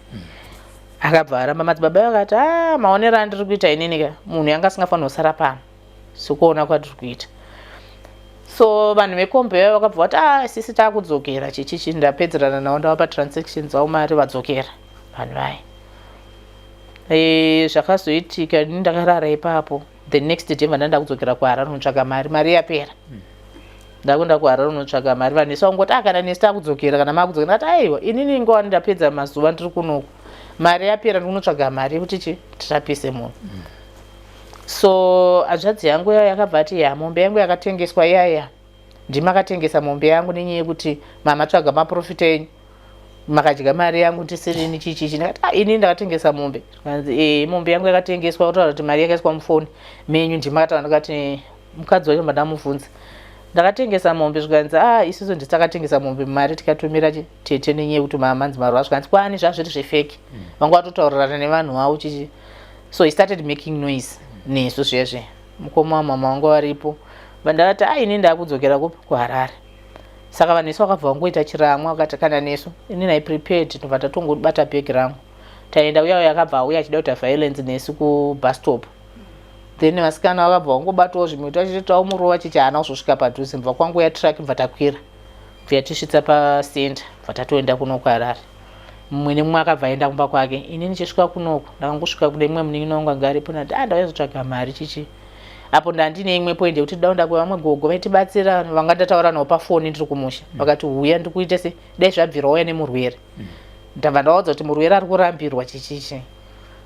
Akabva aramba. Madzibaba akati maonero andiri kuita inini ka munhu yanga asingafanira kusara pano, sikuona kwatiri kuita. So vanhu vekombe vavo vakabva vati sisi taakudzokera chichichi. Ndapedzerana navo ndavapa transactions avo mari vadzokera vanhu vaya. Zvakazoitika ini ndakarara ipapo. The next day vandanda kudzokera kuHarare kunotsvaga mari yapera. Ndakunda kuHarare kunotsvaga mari. Vanhu vese vangoti kana nesi takudzokera kana makudzokera. Ndati aiwa inini ngowa ndapedza mazuva ndiri kunoku, mari yapera ndikunotsvaga mari yekuti tirapise munhu. So hanzvadzi yangu yakabva ati mombe yangu yakatengeswa iyaya, ndimakatengesa mombe yangu nenyaya yekuti mamatsvaga maprofita enyu, makadya mari yangu ndisirini chichichi. Ndakati inini ndakatengesa mombe. Zvikanzi mombe yangu yakatengeswa, kutaura kuti mari yakaiswa mufoni menyu. Ndimakataura ndakati mukadzi wacho ndamubvunza ndakatengesa mombe. Zvikanzi isusu nditakatengesa mombe mari tikatumira tete nenyaya yekuti mamanzi marwa. Zvikanzi kwani zvazviri zvefeki, vanga vatotaurirana nevanhu vavo chichi. So he started making noise nesu zvezve. Mukoma mama wangu varipo. Vandakati inini ndakudzokera kuHarare. Saka vanhu vese vakabva vangoita chiramwa, vakati kana nesu inini nai prepared tobva tatongobata bhegi rangu taenda. Uya yakabva auya achida kuita violence nesu kubus stop. Then vasikana vakabva vangobatawo zvimwe tachitawo murova chichi haana kuzosvika padhuze. Mva kwangu ya truck bva takwira bva tisvitsa pasenda bva tatoenda kuno kuHarare. Mumwe nemumwe akabva aenda kumba kwake. Inini nichisvika kunoko ndakangosvika kude imwe munin'ina wangu anga aripo. Ndati ndauya kuzotsvaga mari chichi. Apo ndandine imwe point yekuti ndaunda kwevamwe gogo vaitibatsira, vanga ndataura navo pafoni ndiri kumusha. Vakati huya ndikuite se dai zvabvira wauya nemurwere. Ndabva ndaudza kuti murwere ari kurambirwa chichichi.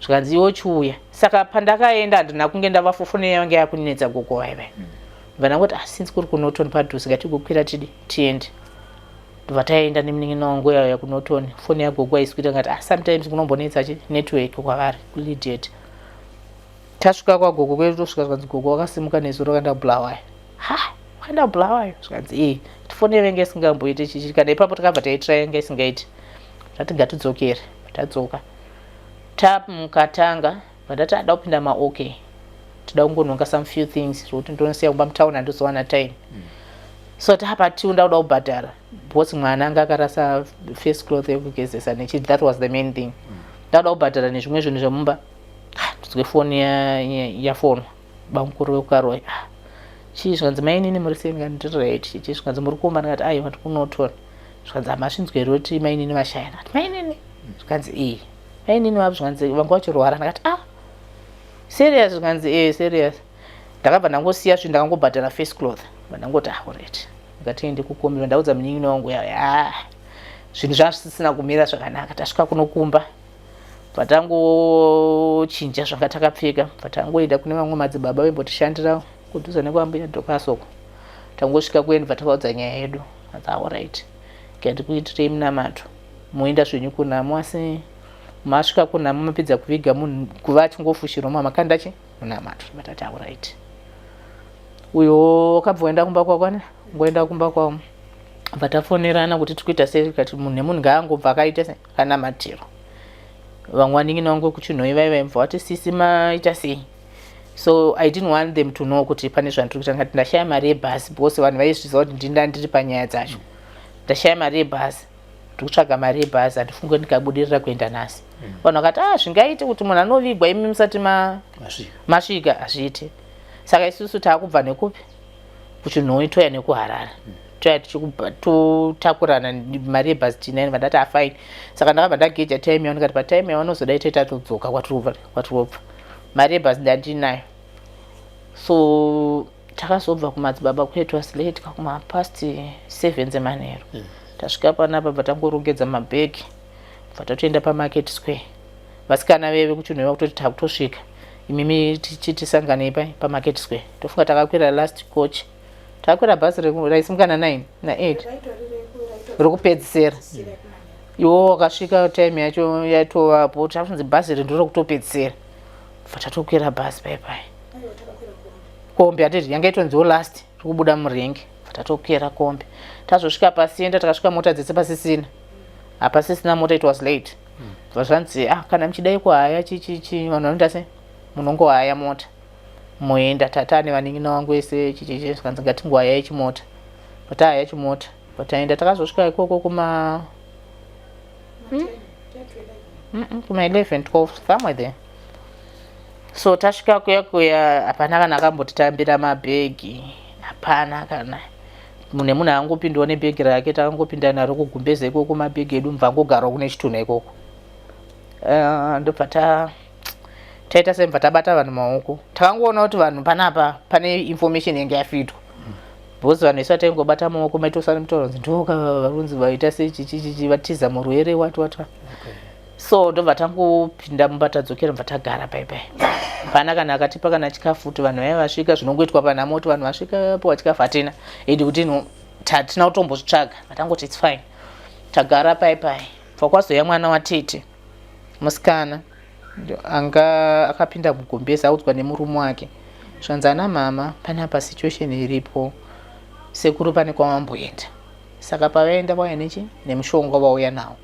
Zvikanzi iwo chiuya. Saka pandakaenda handina kunge ndavafofone yange yakunetsa gogo waive. Ndabva ndangoti since kuri kuNorton padhuze ngatigokwira tiende. Ndobva taenda nemunin'ina wangu yauya kuNorton. Foni yagogo haisi kuita. Ngati sometimes kunombonetsa network kwavari kuLidet. Tasvika kwagogo kwedu tosvika. Zvikanzi gogo wakasimuka nezuro kanda Bulawayo. Wakaenda Bulawayo? Zvikanzi tifoni yanga isingamboiti chichi. Kana ipapo takabva taitira yanga isingaiti. Zvati ngatidzokere. Tadzoka tamukatanga vandati ada kupinda maok, toda kungonhonga some few things zvokuti ndonosiya kumba mutauni handizowana time. So tapati ndauda kubhadhara bhosi mwana anga akarasa first cloth yekugezesa nechiti that was the main thing. Ndauda kubhadhara nezvimwe zvinhu zvemumba. Ndizwe foni yafonwa bamukuru wekukaroyi. Chii? Zvikanzi mainini muri sei? Ndikati ndiri right. Chichi? Zvikanzi muri kuomba? Ndikati aiwa ndiri kuNorton. Zvikanzi hamasvinzwe here kuti mainini vashaya? Ndikati mainini? Zvikanzi mainini vapo? Zvikanzi vanga vachirwara? Ndikati serious? Zvikanzi serious. Ndakabva ndangosiya zvinhu ndakangobhadhara first cloth. Ndangoti alright ngatiende kukombe. Ndaudza munin'ina wangu zvinhu zvasisina kumira zvakanaka. Tasvika kunokumba patangochinja zvanga takapfeka, patangoenda kune vamwe madzibaba vembotishandira kudhuza nekwambuya dhokasoko. Tangosvika kuenda patakaudza nyaya yedu. Alright, ngatikuitirei munamato, muenda zvenyu kunamo, asi masvika kunamo mapedza kuviga munhu kuva achingofushirwa mamakanda munamato. Vatati alright, uyo wakabvoenda kumba kwakwana, ngoenda kumba kwavo. Vatafonerana kuti tikuita sei, kati munhu nemunhu ngaangobva akaita kanamatiro. Vamwe vanin'ina wangu kuChitunha vaibva vati sisi maita sei. So I didn't want them to know kuti pane zvandiri kuita. Ngati ndashaya mari yebhasi, because vanhu vaizviziva kuti ndiri panyaya dzacho. Ndashaya mari yebhasi, ndikutsvaga mari yebhasi, handifunge ndikabudirira kuenda nhasi. Vanhu vakati zvingaite kuti munhu anovigwa imi musati masvika hazviite. Saka isusu taakubva nekupi kuChitunha toya nekuHarare. Toya totakurana mari yebhasi tinayo. Vandati afine. Saka ndakabva ndageja time yavo ndikati patime yavanozoda itoita todzoka kwatiropfa. Mari yebhasi ndandinayo. So takazobva kumadzibaba kwetu was late kakuma past 7 dzemanheru. Tasvika panapa patangorongedza mabhegi, patatoenda paMarket Square. Vasikana veve kuChitunha kutoti takutosvika, imimi tichisanganei paMarket Square. Tofunga takakwira last coach. Takakwira bhazi raisungana 9 na8 rokupedzisira. Iwo wakasvika time yacho yatovapo, tafunzi bhazi ndiro kutopedzisira. Tatokwira bhazi pai kombi, hatiti yanga itonziwo last rokubuda murengi. Tatokwira kombi, tazosvika pasienda takasvika mota dzese pasisina. Hapasisina mota, it was late. Vazvanzi kana muchidai kuhaya vanhu vanoita se munongohaya mota moenda. Tata nevanin'ina wangu vese zvikanzi ngatingohayai chimota. Patahaya chimota pataenda takazosvika ikoko kuma 11 12 somewhere there. So tasvika kuya hapana kana akambotitambira mabhegi, hapana kana. Munhu angopindawo nebhegi rake, takangopinda naro kugumbeza ikoko mabhegi edu mubva ngogarawo kune Chitunha ikoko. Ndobva taita semva tabata vanhu maoko. Takangoona kuti vanhu panapa pane information yanga yafitwa. Because vanhu vese taingobata maoko maitosana mutauro kuti ndoka varunzi vaita sechichichi vatiza murwere watu. So ndobva tangopinda mumba tadzokera mubva tagara pai. Pana kana akatipa kana chikafu kuti vanhu vaya vasvika zvinongoitwa panhamo kuti vanhu vasvika powa chikafu hatina. Edi kuti tatina kutombozvitsvaga. Vatangoti it's fine. Tagara pai. Pakwazoya mwana watete musikana anga akapinda mugombeza audzwa nemurume wake. Zvanzi ana mama panapa situation iripo. Sekuru pane kwamamboenda. Saka pavaenda vauya nemushonga vauya nawo.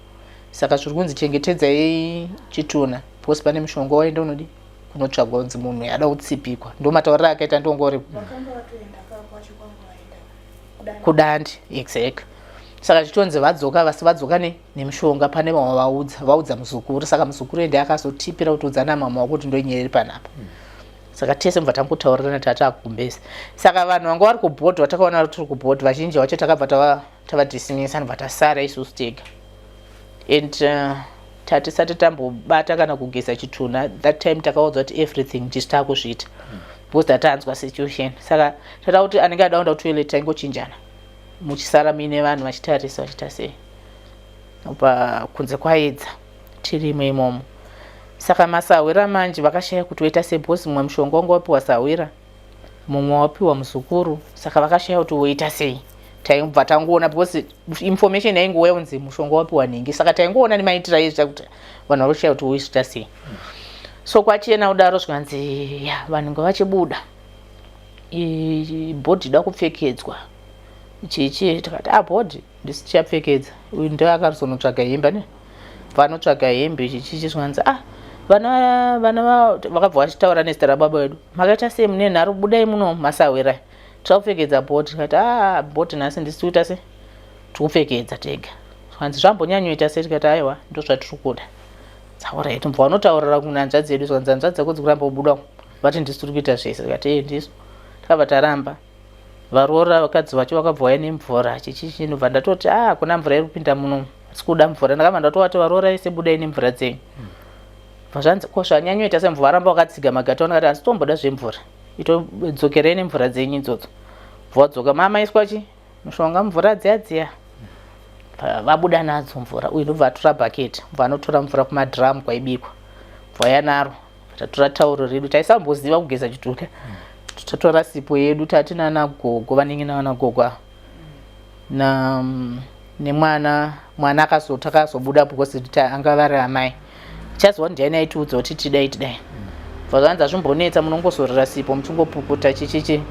Saka zviri kunzi chengetedzai Chitunha, because pane mushonga waenda unodi kunotsvagwa kunzi munhu yada kutsipikwa. Ndo matauriro akaita ndongori kudandi. Exactly. Saka chitonzi vadzoka, vasi vadzoka nemushonga pane vamwe vaudza muzukuru. Saka muzukuru ende akazotipira kutiudza namama wakuti ndoinyereri panapa. Saka tese mubva tangotaurirana tata akugumbeza. Saka vanhu vanga vari kubhodhi, vatakaona tiri kubhodhi vazhinji vacho takabva tavadhisimisa ndobva tasara isusu tega. And tatisati tambobata kana kugeza Chitunha, that time takaudzwa kuti everything ndisi takuzviita. Because tatanzwa situation. Saka tata kuti anenge ada kuenda kutoilet taingochinjana. Muchisara mine vanhu vachitarisa vachita sei. Kunze kwaedza tirimo imomo. Saka masawira manje vakashaya kuti woita sei, because mumwe mushonga wanga wapiwa sawira, mumwe wapiwa muzukuru. Saka vakashaya kuti woita sei. Taibva tangoona because information yaingouya kunzi mushonga wapiwa nhingi. Saka taingoona nemaitira ezvo kuti vanhu varoshaya kuti woita sei. So kwachena kudaro zvikanzi vanhu ngavachibuda, bhodhi ida kupfekedzwa chichi. Takati bhodhi ndisi tichapfekedza, uyu ndiye akazonotsvaga hembe vanotsvaga hembe chichichi. Zvikanzi vana vakabva vachitaura nezita rababa vedu, makaita sei mune nharo, budai muno masawira tikupfekedza bhodhi. Tikati bhodhi nhasi ndisi kuita se tikupfekedza tega. Zvikanzi zvambonyanyoita se. Tikati aiwa ndozvatiri kuda. Alright, mubva vanotaurira kunyanzva dzedu. Zvikanzi hanzva dzako dzikuramba kubuda vati ndisi tiri kuita zvese. Tikati ndisu. Takabva taramba. Varora vakadzi vacho vakabva vauya nemvura chichichi. Ndobva ndatoti kuna mvura iri kupinda muno, sikuda mvura. Ndakabva ndatovati varora ese budai nemvura dzenyu. Zvanzi ko zvanyanyoita semvura varamba vakatsiga magata. Ndakati handitomboda zvemvura, itodzokerei nemvura dzenyu idzodzo. Vadzoka mama iswa mushonga mvura dziya vabuda nadzo mvura uyu ndobva atora bhaketi bva anotora mvura kumadhiramu kwaibikwa bva yanaro tatora tauro redu taisamboziva kugeza Chitunha tatora sipo yedu tati nanagogo vanenge navanagogo na nemwana akazobuda because anga vari amai chaziva ndiani aitiudza kuti tidai bvazvanzi azvimbonetsa munongozorera sipo muchingopukuta chichichi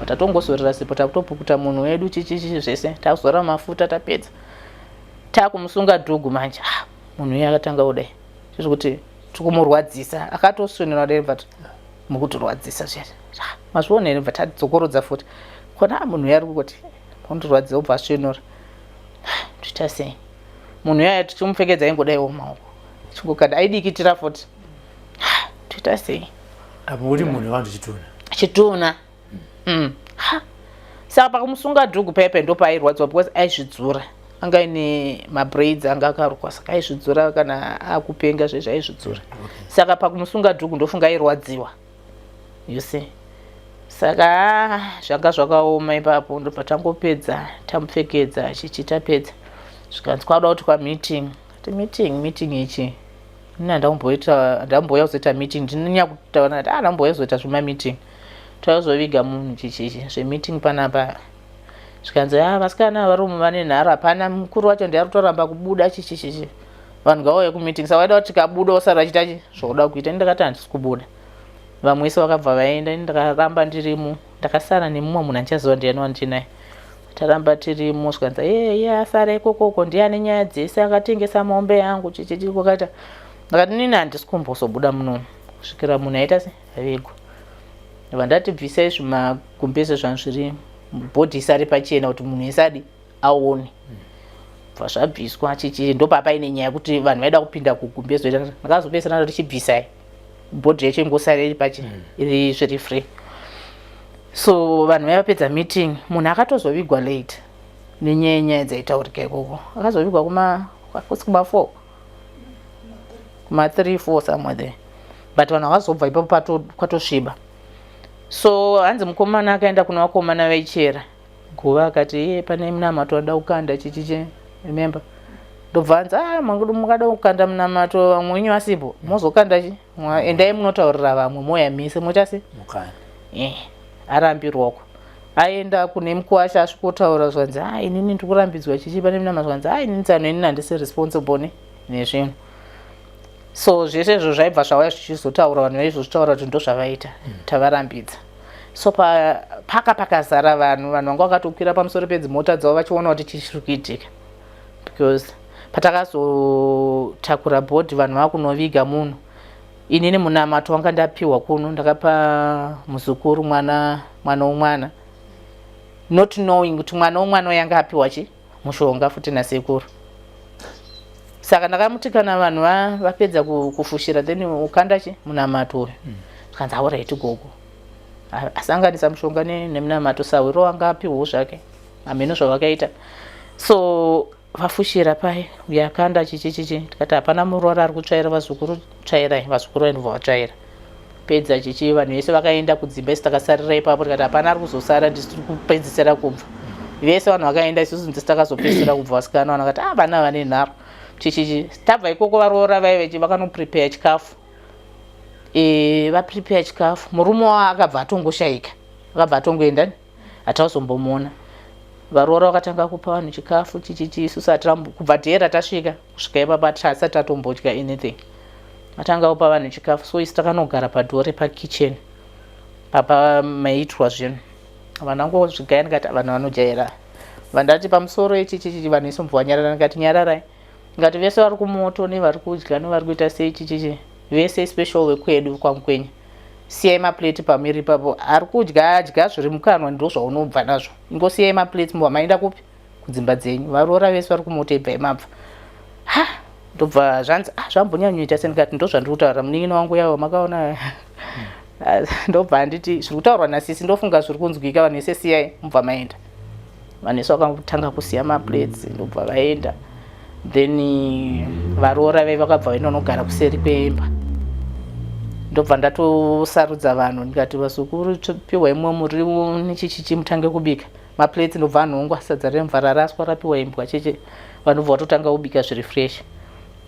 tatongozorera sipo takutopukuta munhu wedu chichichi zvese tazora mafuta tapedza takumusunga dhugu manje munhu uyu akatanga kudai zviri kuti tikumurwadzisa akatosvinira dai but mukutirwadzisa zvese mazviona here bva tadzokorodza futi kona munhu uyu ari kuti kundorwadzisa ubva asvinura toita sei munhu uyu tichimupfekedza ingodaiwo maoko chingokada aidikitira futi toita sei apo uri munhu wangu Chitunha saka pakumusunga dhugu pepe ndopairwadziwa because aizvidzura anga ine mabraids anga akarukwa saka aizvidzura kana akupenga zvezvo aizvidzura saka pakumusunga dhugu ndofunga airwadziwa you see saka zvanga zvakaoma ipapo ndobva tangopedza tamupfekedza chichitapedza zvikanzi kwada kuti kwameeting meeting ichi ndambouya kuzoita meeting ndinonyanya kutaura kuti ndambouya kuzoita zvemameeting taizoviga munhu chichichi zvemeeting panapa zvikanzi vasikana varume vane nharo hapana mukuru wacho ndiari kutoramba kubuda chichichichi vanhu ngavauye kumeeting saka vaida kuti tikabuda osara vachitachi zvokuda kuita ndakati handisi kubuda vamwe vese vakabva vaenda ndakaramba ndirimo ndakasara nemumwe munhu andichaziva ndiani wandinaye taramba tirimo zvikanzi asara ikokoko ndiane nyaya dzese akatengesa mombe yangu chichichi kwakaita ndakati nini handisi kumbozobuda munomu kusvikira munhu aita se avigwa vandati bvisai zvimagumbeze zvangu zviri bhodhi isari pachena kuti munhu isadi aone bva zvabviswa chichi ndopapaine nyaya yekuti vanhu vaida kupinda kugumbeze ndakazopesana tichibvisai bhodhi yacho ingosari iri pachena iri zviri free so vanhu vaipedza meeting munhu akatozovigwa late nenyaya dzaitaurika ikoko akazovigwa kuma4 kuma3-4 somewhere there but vanhu vakazobva ipapo kwatosviba so hanzi mukomana akaenda kuna vakomana vaichera guva akati pane munamato wada kukanda chichiche remember ndobva hanzi mungada kukanda munamato vamwe wenyu vasipo mozokanda chi endai munotaurira vamwe moyamise mochase arambirwako aenda kune mukuwasha asvikotaura zvanzi inini ndikurambidzwa chichi pane munamato zvanzi inini tsano inini handisi responsible nezvinhu so zvese izvo zvaibva zvauya zvichizotaura vanhu vaizvozvitaura kuti ndozvavaita tavarambidza so pakazara vanhu vanga vakatokwira pamusoro pedzimota dzavo vachiona kuti chichiri kuitika because patakazotakura bhodhi vanhu vakunoviga munhu inini munamato wanga ndapiwa kuno ndakapa muzukuru mwana womwana not knowing kuti mwana womwana yanga apiwa mushonga futi nasekuru saka ndakamuti kana vanhu vapedza kufushira then ukanda munamato uyu zvikanzi alright gogo asanganisa mushonga nemunamato sawiro wanga apiwawo zvake hameno zvavakaita so vafushira pai uyakanda chichichichi tikati hapana murwara ari kutsvaira vazukuru tsvairai vazukuru vaindobva vatsvaira pedza chichi vanhu vese vakaenda kudzimba isi takasarira ipapo tikati hapana ari kuzosara ndisi tiri kupedzisira kubva vese vanhu vakaenda isusu ndisi takazopedzisira kubva vasikana vanhu vakati vana vane nharo chichichi tabva ikoko varoora vaivechi vakanoprepare chikafu vaprepare chikafu murume wavo akabva atongoshayika akabva atongoenda hatauzombomona varoora vakatanga kupa vanhu chikafu chichichi isusu kubva dhera tasvika kusvika ipapa hasati tatombodya anything atanga kupa vanhu chikafu so isi takanogara padhore pakitchen papa maiitwa zvinhu vanhu angosvika ndikati vanhu vanojaira vandati pamusoro ichichichi vanhu isi mbva nyarara ndikati nyararai ngati vese vari kumoto nevari kudya nevari kuita sei chichichi vese special wekwedu kwamukwenya siyai maplate pamiri ipapo ari kudya adya zviri mukanwa ndo zvaunobva nazvo ingosiyai maplate mbwa maenda kupi kudzimba dzenyu varoora vese vari kumoto ibva imabva ndobva zvanzi zvambonyanyoita sendikati ndo zvandiri kutaura munin'ina wangu yavo makaona ndobva handiti zviri kutaurwa nasisi ndofunga zviri kunzwika vanhu vese siyai mubva maenda vanhu vese vakatanga kusiya maplates ndobva vaenda then varoora vai vakabva vainonogara kuseri kwemba ndobva ndatosarudza vanhu ndikati vasukuru topiwa imwe muriwo nechichichi mutange kubika maplates ndobva anhongwa sadza remva raraswa rapiwa imbwa cheche vanhu bva vatotanga kubika zviri fresh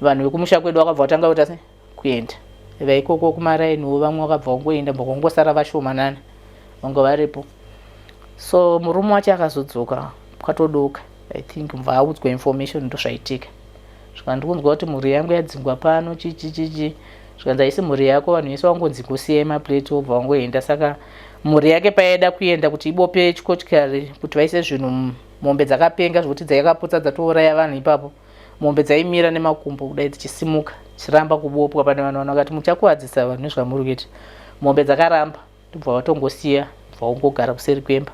vanhu vekumusha kwedu vakabva vatanga kuita se kuenda vaikoko kumarainiwo vamwe vakabva kungoenda mbakongosara vashomanana vange varipo so murume wacho akazodzoka kwatodoka I think mva audzwa information ndozvaitika zvikandikunzwa kuti mhuri yangu yadzingwa pano chichi zvikanzi haisi mhuri yako vanhu vese vangonzi kusiya maplate wobva wangoenda saka mhuri yake paida kuenda kuti ibope chikotyari kuti vaise zvinhu mombe dzakapenga zvokuti dzaikaputsa dzatouraya vanhu ipapo mombe dzaimira nemakumbo kudai dzichisimuka chiramba kubopwa pane vanhu vakati muchakuwadzisa vanhu nezvamuri kuita mombe dzakaramba ndobva vatongosiya bva ungogara kuseri kwemba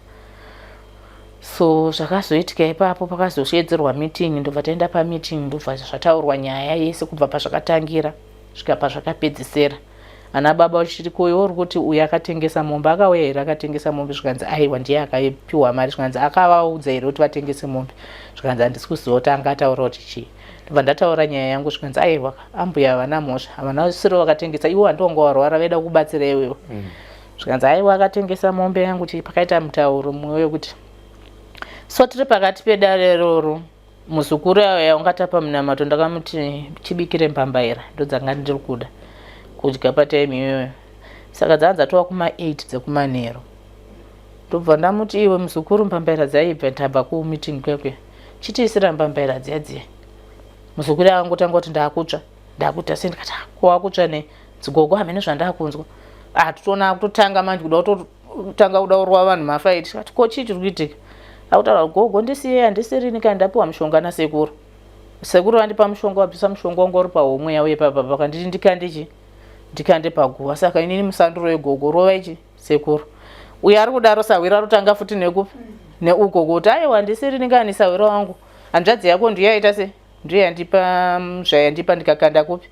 so zvakazoitika ipapo pakazoshedzerwa meeting ndobva taenda pameeting ndobva zvataurwa nyaya yese kubva pazvakatangira svika pazvakapedzisira ana baba uchirikoyo uri kuti uyu akatengesa mombe akauya here akatengesa mombe zvikanzi aiwa ndiye akapiwa mari zvikanzi akavaudza here kuti vatengese mombe zvikanzi handisi kuziva kuti angataura kuti chii ndobva ndataura nyaya yangu zvikanzi aiwa ambuya havana mhosva havana siro vakatengesa iwo handonga warwara vaida kubatsira iwewo zvikanzi aiwa akatengesa mombe yangu chii pakaita mutauro mumwe wekuti so tiri pakati pedare iroro muzukuru aya ungatapa munamato ndakamuti chibikire mbambaira ndodzanga ndiri kuda kudya patime iyoyo saka dzanza tova kuma8 dzekumanheru ndobva ndamuti iwe muzukuru mbambaira dzaibva ndabva kumeeting kwekwe chitiisira mbambaira dziyadziya muzukuru akangotanga kuti ndakutsva se ndikati kowakutsva ne dzigogo hamene zvandakunzwa titoona kutotanga manje kuda kutotanga kuda urwa vanhu mafaiti tikati ko chii chiri kuitika akutaura gogo ndisiye handisirini kandi ndapiwa mushonga nasekuru sekuru vandipa mushonga wabvisa mushonga wangu uri pahomwe yauye papapa kanditi ndikande paguva saka inini musanduro wegogo rova ichi sekuru uyo ari kudaro sawira rotanga futi nekupi neugogo kuti aiwa handisirini kani sawira wangu hanzvadzi yako ndiyaita se ndiyo yandipa zvayandipa ndikakanda kupi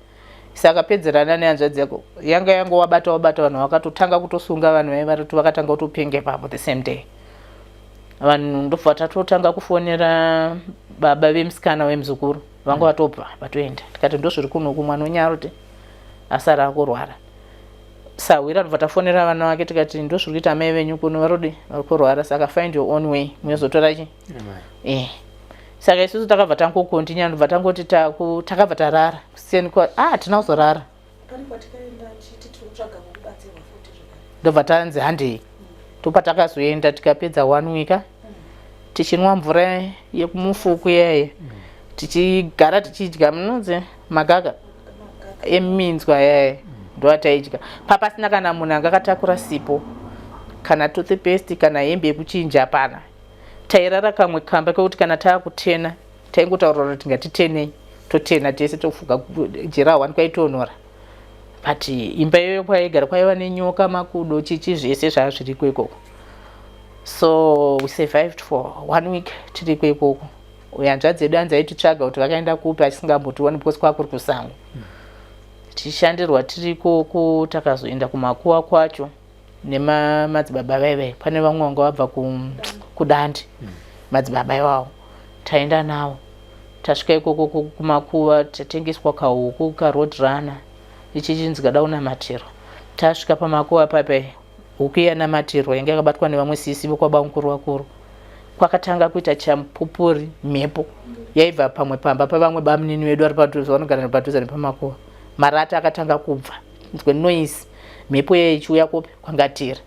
saka pedzerana nehanzvadzi yako yanga yangu wabata vanhu vakatotanga kutosunga vanhu vaivariti vakatanga kutopenge papo the same day vanhu ndobva tatotanga kufonera baba vemusikana wemuzukuru vanga vatobva vatoenda tikati ndozviri kunoku mwana unyaruti asara akurwara sawira ndobva tafonera vana vake tikati ndozviri kuita amai venyu kuno vari kurwara saka find your own way munozotora chi saka isusu takabva tangokontinya ndobva tangoti takabva tarara kusiyeni hatina kuzorara ndobva tanzi handei topatakazoenda tikapedza 1 week tichinwa mvura yekumufuku yaye tichigara tichidya munonzi magaka eminzwa yaye ndowataidya papasina kana munhu anga akatakura sipo kana toothpaste kana hembe yekuchinja hapana tairara kamwe kamba kekuti kana taakutena taingotaura kuti ngatitenei totena tese tofuga jira 1 kwaitonhora but imba iyoyo kwaigara kwaiva nenyoka makudo chichi zvese zvaa zviriko ikoko so we survived for 1 week tiriko ikoko hanzvadzi dzedu hanzi aititsvaga kuti vakaenda kupi achisingambotiwani because kwakuri kusango tichishandirwa tirikoko takazoenda kumakuwa kwacho nemadzibaba vaivai pane vamwe vanga vabva kudandi madzibaba iwavo taenda navo tasvika ikoko kumakuwa tatengeswa kahuku karodrana ichi chinzi kada kunamatiro tasvika pamakuwa papai huku yanamatirwa yange yakabatwa nevamwe sisi vokwaba mukuru wakuru kwakatanga kuita champupuri mhepo yaibva pamwe pamba pavamwe bamunini vedu vari padhuze vanogara padhuze nepamakuwa marata akatanga kubva nzwe noise mhepo yaichiuya kopi kwangatira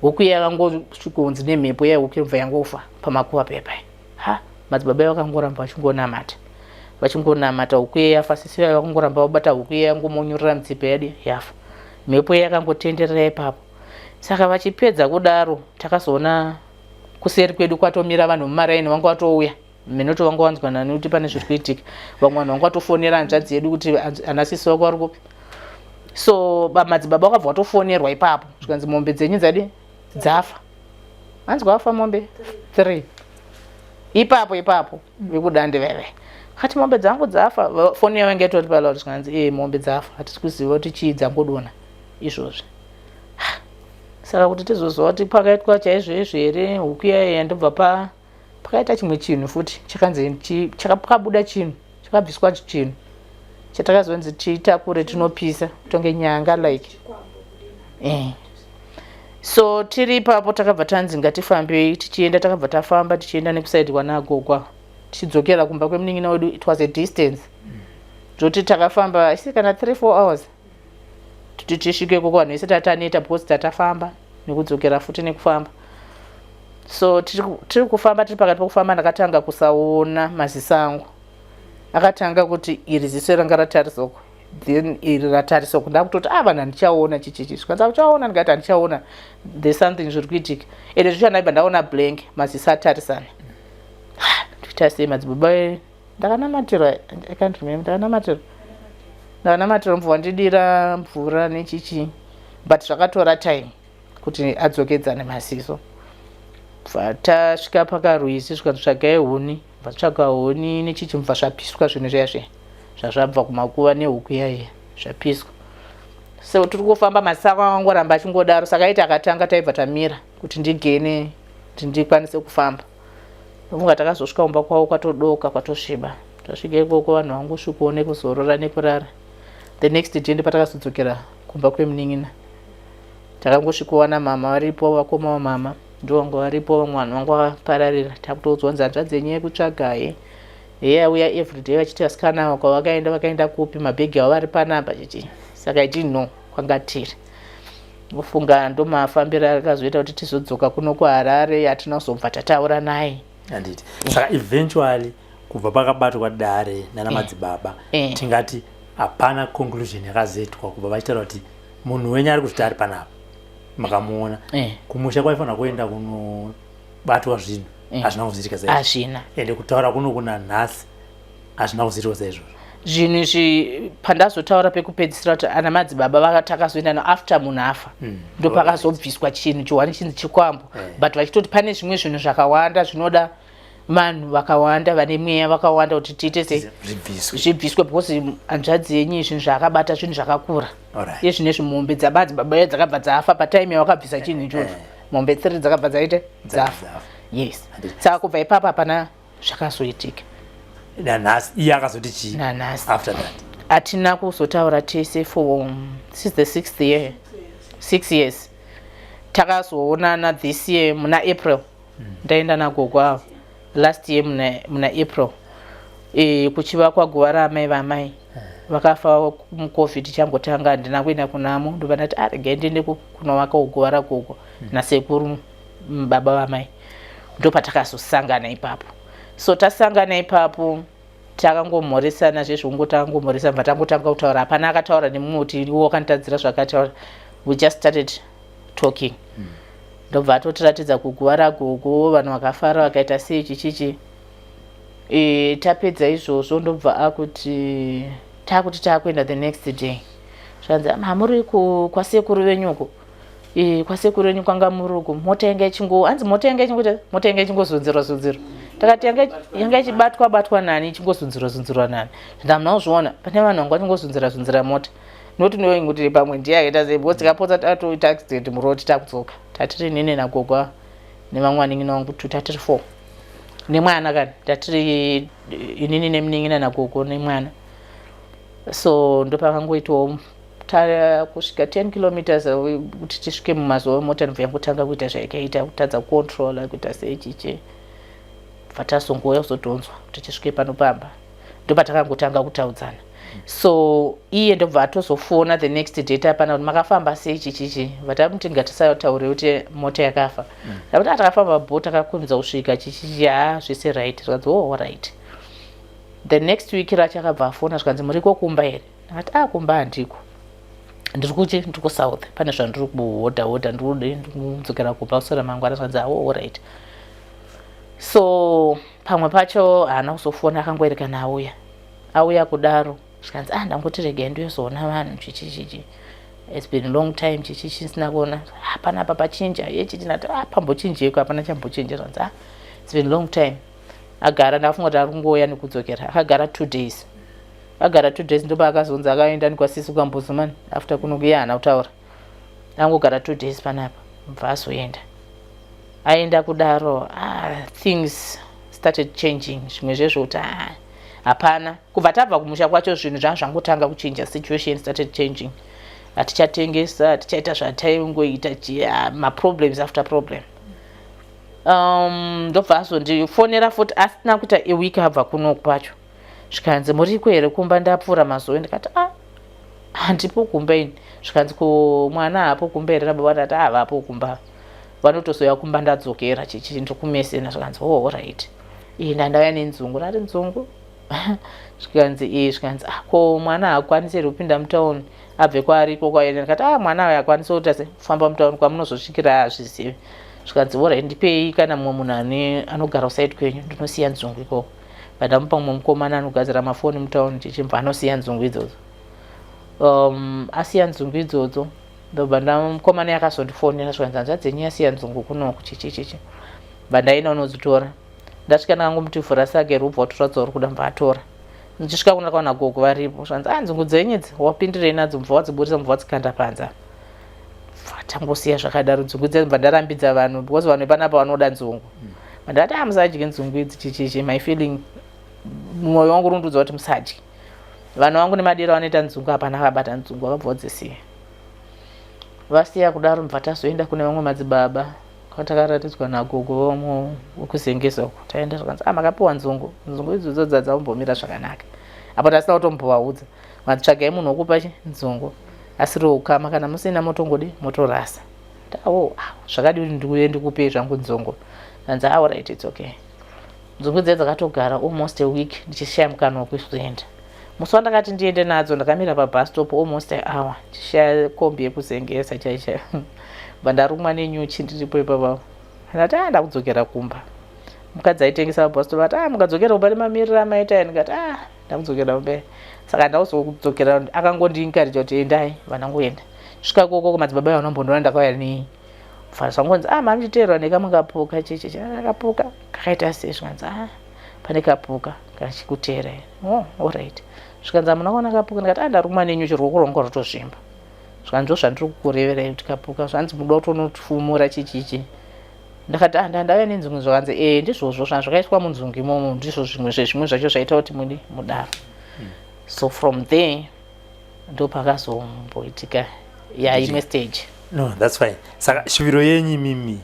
huku yakangosvikonzi nemhepo yahuku bva yangofa pamakuwa pepai madzibaba vakangoramba vachingonamata huku yafa sisi vakangoramba vabata huku yangomonyurira mutsipa yadi yafa mhepo yakangotenderera ipapo saka vachipedza kudaro takazoona kuseri kwedu kwatomira vanhu mumaraini vanga vatouya minoti vanga vanzwa nani kuti pane zviri kuitika vamwe vanhu vanga vatofonera hanzvadzi yedu kuti ana sisi vako vari kupi so madzibaba vakabva vatofonerwa ipapo zvikanzi mombe dzenyu dzadi dzafa hanzwa vafa mombe 3 ipapo vekudande veve kati mombe dzangu dzafa foni yavange yatori palauri zvikanzi mombe dzafa hatisi kuziva kuti chii dzangodona izvozvi saka kuti tizoziva kuti pakaitwa chaizvoizvo here huku yayo yandobva pakaita chimwe chinhu futi chakanzi chakabuda chinhu chakabviswa chinhu chatakazonzi titakure tinopisa tonge nyanga like so tiri ipapo takabva tanzi ngatifambei tichienda takabva tafamba tichienda nekusaidi kwanagogwa tichidzokera kumba kwemunin'ina wedu. It was a distance zvoti takafamba isi kana 3-4 hours kuti tisvike koko vanhu vese tataneta because tatafamba nekudzokera futi nekufamba. So tiri kufamba tiri pakati pokufamba ndakatanga kusaona maziso angu akatanga kuti iri ziso ranga ratarisoko then iri ratarisoko ndakutoti vanhu handichaona chichichi zvikanza uchaona ndikati handichaona there's something zviri kuitika ende zvichanaibva ndaona blank maziso atarisana ndikuita sei madzibaba ndakanamatira I can't remember ndakanamatira mvura ndidira mvura nechichi but zvakatora time kuti adzokedzane maziso. Tasvika pakarwizi zvikatsvagai huni vatsvaga huni nechichi mubva zvapiswa zvinhu zviyazve zvazvabva kumakuva nehuku yaiya zvapiswa. So tiri kufamba maziso angoramba achingodaro saka aiti akatanga taibva tamira kuti ndigene kuti ndikwanise kufamba. Ndofunga takazosvika kumba kwavo kwatodoka kwatosviba tasvika ikoko vanhu vangosvikawo nekuzorora nekurara. The next day ndopatakazodzokera kumba kwemunin'ina takangosvikowana mama varipo vakoma vamama ndovangu varipo vamwe vanhu vangu vapararira takutodzonza hanzvadzi yenyu yekutsvagai auya everyday vachiti vasikana wako vakaenda kupi mabhegi avo vari panapa chichi saka iti no kwanga tiri ofunga ndomafambiro akazoita kuti tizodzoka kuno kuHarare hatina kuzobva tataura naye handiti saka eventually kubva pakabatwa dare nana madzibaba tingati hapana conclusion yakazetwa kubva vachitaura kuti munhu wenyu ari kuzviti ari panapa makamuona kumusha kwaifanira kuenda kunobatwa zvinhu hazvina kuzitika saizvo hazvina ende kutaura kuno kuna nhasi hazvina kuzitika saizvozvo zvinhu izvi pandazotaura pekupedzisira kuti ana madzibaba vakatakazoenda after munhu afa ndo pakazobviswa chinhu chiwani chinzi chikwambo but vachitoti pane zvimwe zvinhu zvakawanda zvinoda vanhu vakawanda vane mweya vakawanda kuti tiite zvibviswe because hanzvadzi yenyu zvinhu zvaakabata zvinhu zvakakura yezvinezvi mombe dzamadzibaba dzakabva dzafa patime yawakabvisa chinhu ichocho mombe 3 dzakabva dzaite dzafa yes saka kubva ipapo hapana zvakazoitika nanhasi iye akazoti chii nanhasi after that hatina kuzotaura tese for this is the 6th year 6 years takazoonana this year muna April ndaenda nagogo avo last year muna April kuchiva kwaguva raamai vamai vakafa mucovid changotanga handina kuenda kunamo ndobva ndati regai ndiende kunovakawo guva ragogo nasekuru baba vamai ndopatakazosangana ipapo. So tasangana ipapo takangomhoresana zvezvongo takangomhoresana bva tangotanga kutaura hapana akataura nemumwe kuti iwo wakanditadzira zvakataura we just started talking ndobva atotiratidza kuguva ragogo vanhu vakafara vakaita sei chichichi tapedza izvozvo ndobva akuti takuenda the next day zvanzi hamuri kwasekuru venyuko kwasekuru venyu kwanga muruku mota yanga hanzi mota yanga ichingozunzirwa takati yanga ichibatwa nani ichingozunzirwa nani ndamunozviona pane vanhu vanga vachingozunzira mota noti nowe ngutiri pamwe ndiye akaita sei because tikapotsa tatoita accident muroti takudzoka tatiri nene nagogwa nevamwe vanin'ina vangu tatiri 4 nemwana kani tatiri inini nemunin'ina nagogo nemwana. So ndopakangoitawo kusvika 10 kilometers kuti tisvike mumazuva mota ndobva yangotanga kuita zvaikaita kutadza kucontrola kuita seichiche bva tazongouya kuzodhonzwa kuti tisvike panopamba ndopatakangotanga kutaudzana. So iye ndobva atozofona the next day tapana kuti makafamba sei chichichi vatamuti ngatisataure kuti mota yakafa takuti takafamba bho takakwimidza kusvika chichichi zvese right zvikanzi right. The next week rachakabva afona zvikanzi muriko kumba here ndakati kumba handiko ndiri kuchi ndiri kusouth pane zvandiri kuhodha ndikudzokera kumba kusora mangwana zvikanzi right. So pamwe pacho haana kuzofona akangoerekana auya kudaro zvikanzi ndangoti regai ndozoona vanhu chichichichi it's been a long time chichichi sina kuona hapana apa pachinja yechitinati pambochinjeko hapana chambochinja zvanzi it's been a long time. Agara ndafunga kuti ari kungoya nekudzokera akagara 2 days ndopa akazonzi akaenda nekwasisi kwambozumani after kunokuya haana kutaura angogara 2 days panapa mubva azoenda aenda kudaro things started changing zvimwe zvezvo kuti hapana. Kubva tabva kumusha kwacho zvinhu zvangotanga kuchinja, situation started changing. Hatichatengesa, hatichaita zvataingoita, maproblems after problem. Ndobva azondifonera futi asina kuita iwiki abva kunoku pacho. Zvikanzi muriko here kumba? Ndapfuura mazuva. Ndikati handipo kumba ini. Zvikanzi mwana hapo kumba here? Nababa ndati havapo kumba, vanotozoya kumba ndadzokera chichi ndokumesena. Zvikanzi alright, ndandauya nenzungu. Ndati nzungu? Zvikanzi zvikanzi ko mwana haakwanisi here kupinda mutauni abve kwaariko kwaenda? Ndikati mwana uyu akwanisa kuita se kufamba mutauni kwamunozosvikira haazvizivi. Zvikanzi alright, ndipei kana mumwe munhu anogara usaidi kwenyu, ndinosiya nzungu ikoko. Ndamupa mumwe mukomana anogadzira mafoni mutauni chichibva anosiya nzungu idzodzo. Asiya nzungu idzodzo ndobva mukomana yakazondifonera. Zvikanzi hanzvadzi yenyu yasiya nzungu kunoku chichi. Bva ndaenda unodzitora. Ndasvika ndakangomutivhura sage rubva watora dzauri kuda mbatora. Ndichisvika kuna ndakaona gogo varipo. Zvikanzi nzungu dzenyu idzi wapindirei nadzo? Mubva wadziburisa, mubva wadzikanda panza. Tangosiya zvakadaro nzungu dzenyu. Bva ndarambidza vanhu because vanhu panapa vanoda nzungu. Ndati musadye nzungu idzi chichichi. My feeling, mwoyo wangu unondudza kuti musadye. Vanhu vangu nemadiro vanoita nzungu, hapana akabata nzungu, vakabva vadzisiya. Vasiya kudaro mubva tazoenda kune vamwe madzibaba kwatakaratidzwa nagogo wekuzengesa uko. Taenda zvikanzi makapiwa nzungu. Nzungu idzodzo dzadzaumbomira zvakanaka. Apo tasina kutombovaudza. Matsvagai munhu wokupa nzungu asiri ukama, kana musina motongodi motorasa. Zvakadi kuti ndiuye ndikupei zvangu nzungu. Zvanzi alright, it's okay. Nzungu dzedzo dzakatogara almost a week ndichishaya mukana wekuzoenda. Musi wandakati ndiende nadzo ndakamira pabus stop almost an hour ndichishaya kombi yekuzengesa chaicha. Bva ndarumwa nenyuchi ndiripo ipapo. Ndati ndakudzokera kumba. Mukadzi aitengesa pabus stop ati mukadzokera kumba nemamiriro amaita. Ndikati ndakudzokera kumba. Saka ndakuzodzokera, akangondinkarija kuti endai, vanangoenda. Svika koko kumadzibaba vanombondoona ndakauya nei. Zvangonzi mami chiteerwa nekamwe kapuka chichi. Kapuka kakaita sei? Zvikanzi pane kapuka kachikuteera. Alright. Zvikanzi munaona kapuka? Ndikati ndarumwa nenyuchi ruoko rwangu rwatozvimba. Zvikanzi zvandiri kukureverai kuti kapuka. Zvanzi muda kutonofumura chichichi. Ndakati ndandauya nenzungu. Zvakanzi ndizvozvo zvakaitwa munzungu imomo ndizvo zvimwe zvezvimwe zvacho zvaita kuti mudaro. So from there ndopakazomboitika imwe stage. No, that's fine. Saka shuviro yenyu mimi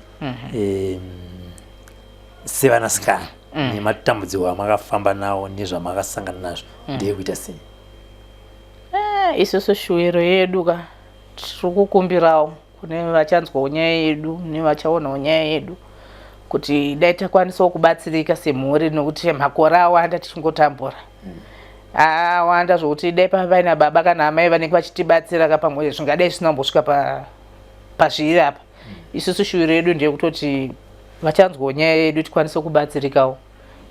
sevanasikana nematambudziko amakafamba nawo nezvamakasangana nazvo ndeyekuita sei? Isusu shuviro yedu tiri kukumbirawo kune vachanzwawo nyaya yedu nevachaonawo nyaya yedu kuti dai takwanisawo kubatsirika semhuri, nokuti makore awanda tichingotambura. Awanda zvokuti dai paina baba kana amai vanenge vachitibatsira kapamwe zvingadai zvisina pazviri apa. Isusu shuviro yedu ndeyekutoti vachanzwawo nyaya yedu tikwanise kubatsirikawo,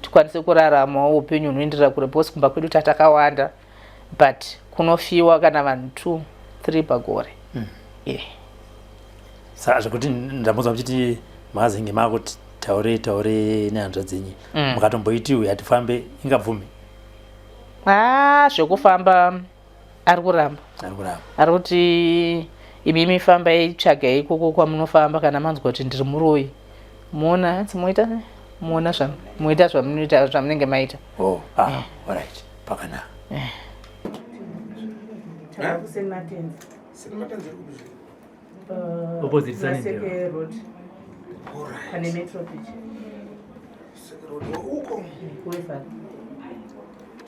tikwanise kuraramawo upenyu hunoenderera kure, because kumba kwedu tatakawanda but kunofiwa kana vanhu 2-3 pagore. Saka zvekuti ndambozwa muchiti mazenge makuti taure nehanzva dzenyu mukatomboiti uyu hatifambe ingabvumi? Zvekufamba ari kuramba. Ari kuti imimi fambai tsvagai ikoko kwamunofamba kana manzwa kuti ndiri muroyi. Muona muita zvamunoita zvamunenge maita. Alright, pakanaka. Opposite Sunny Road. Pane Metro Beach. Uko.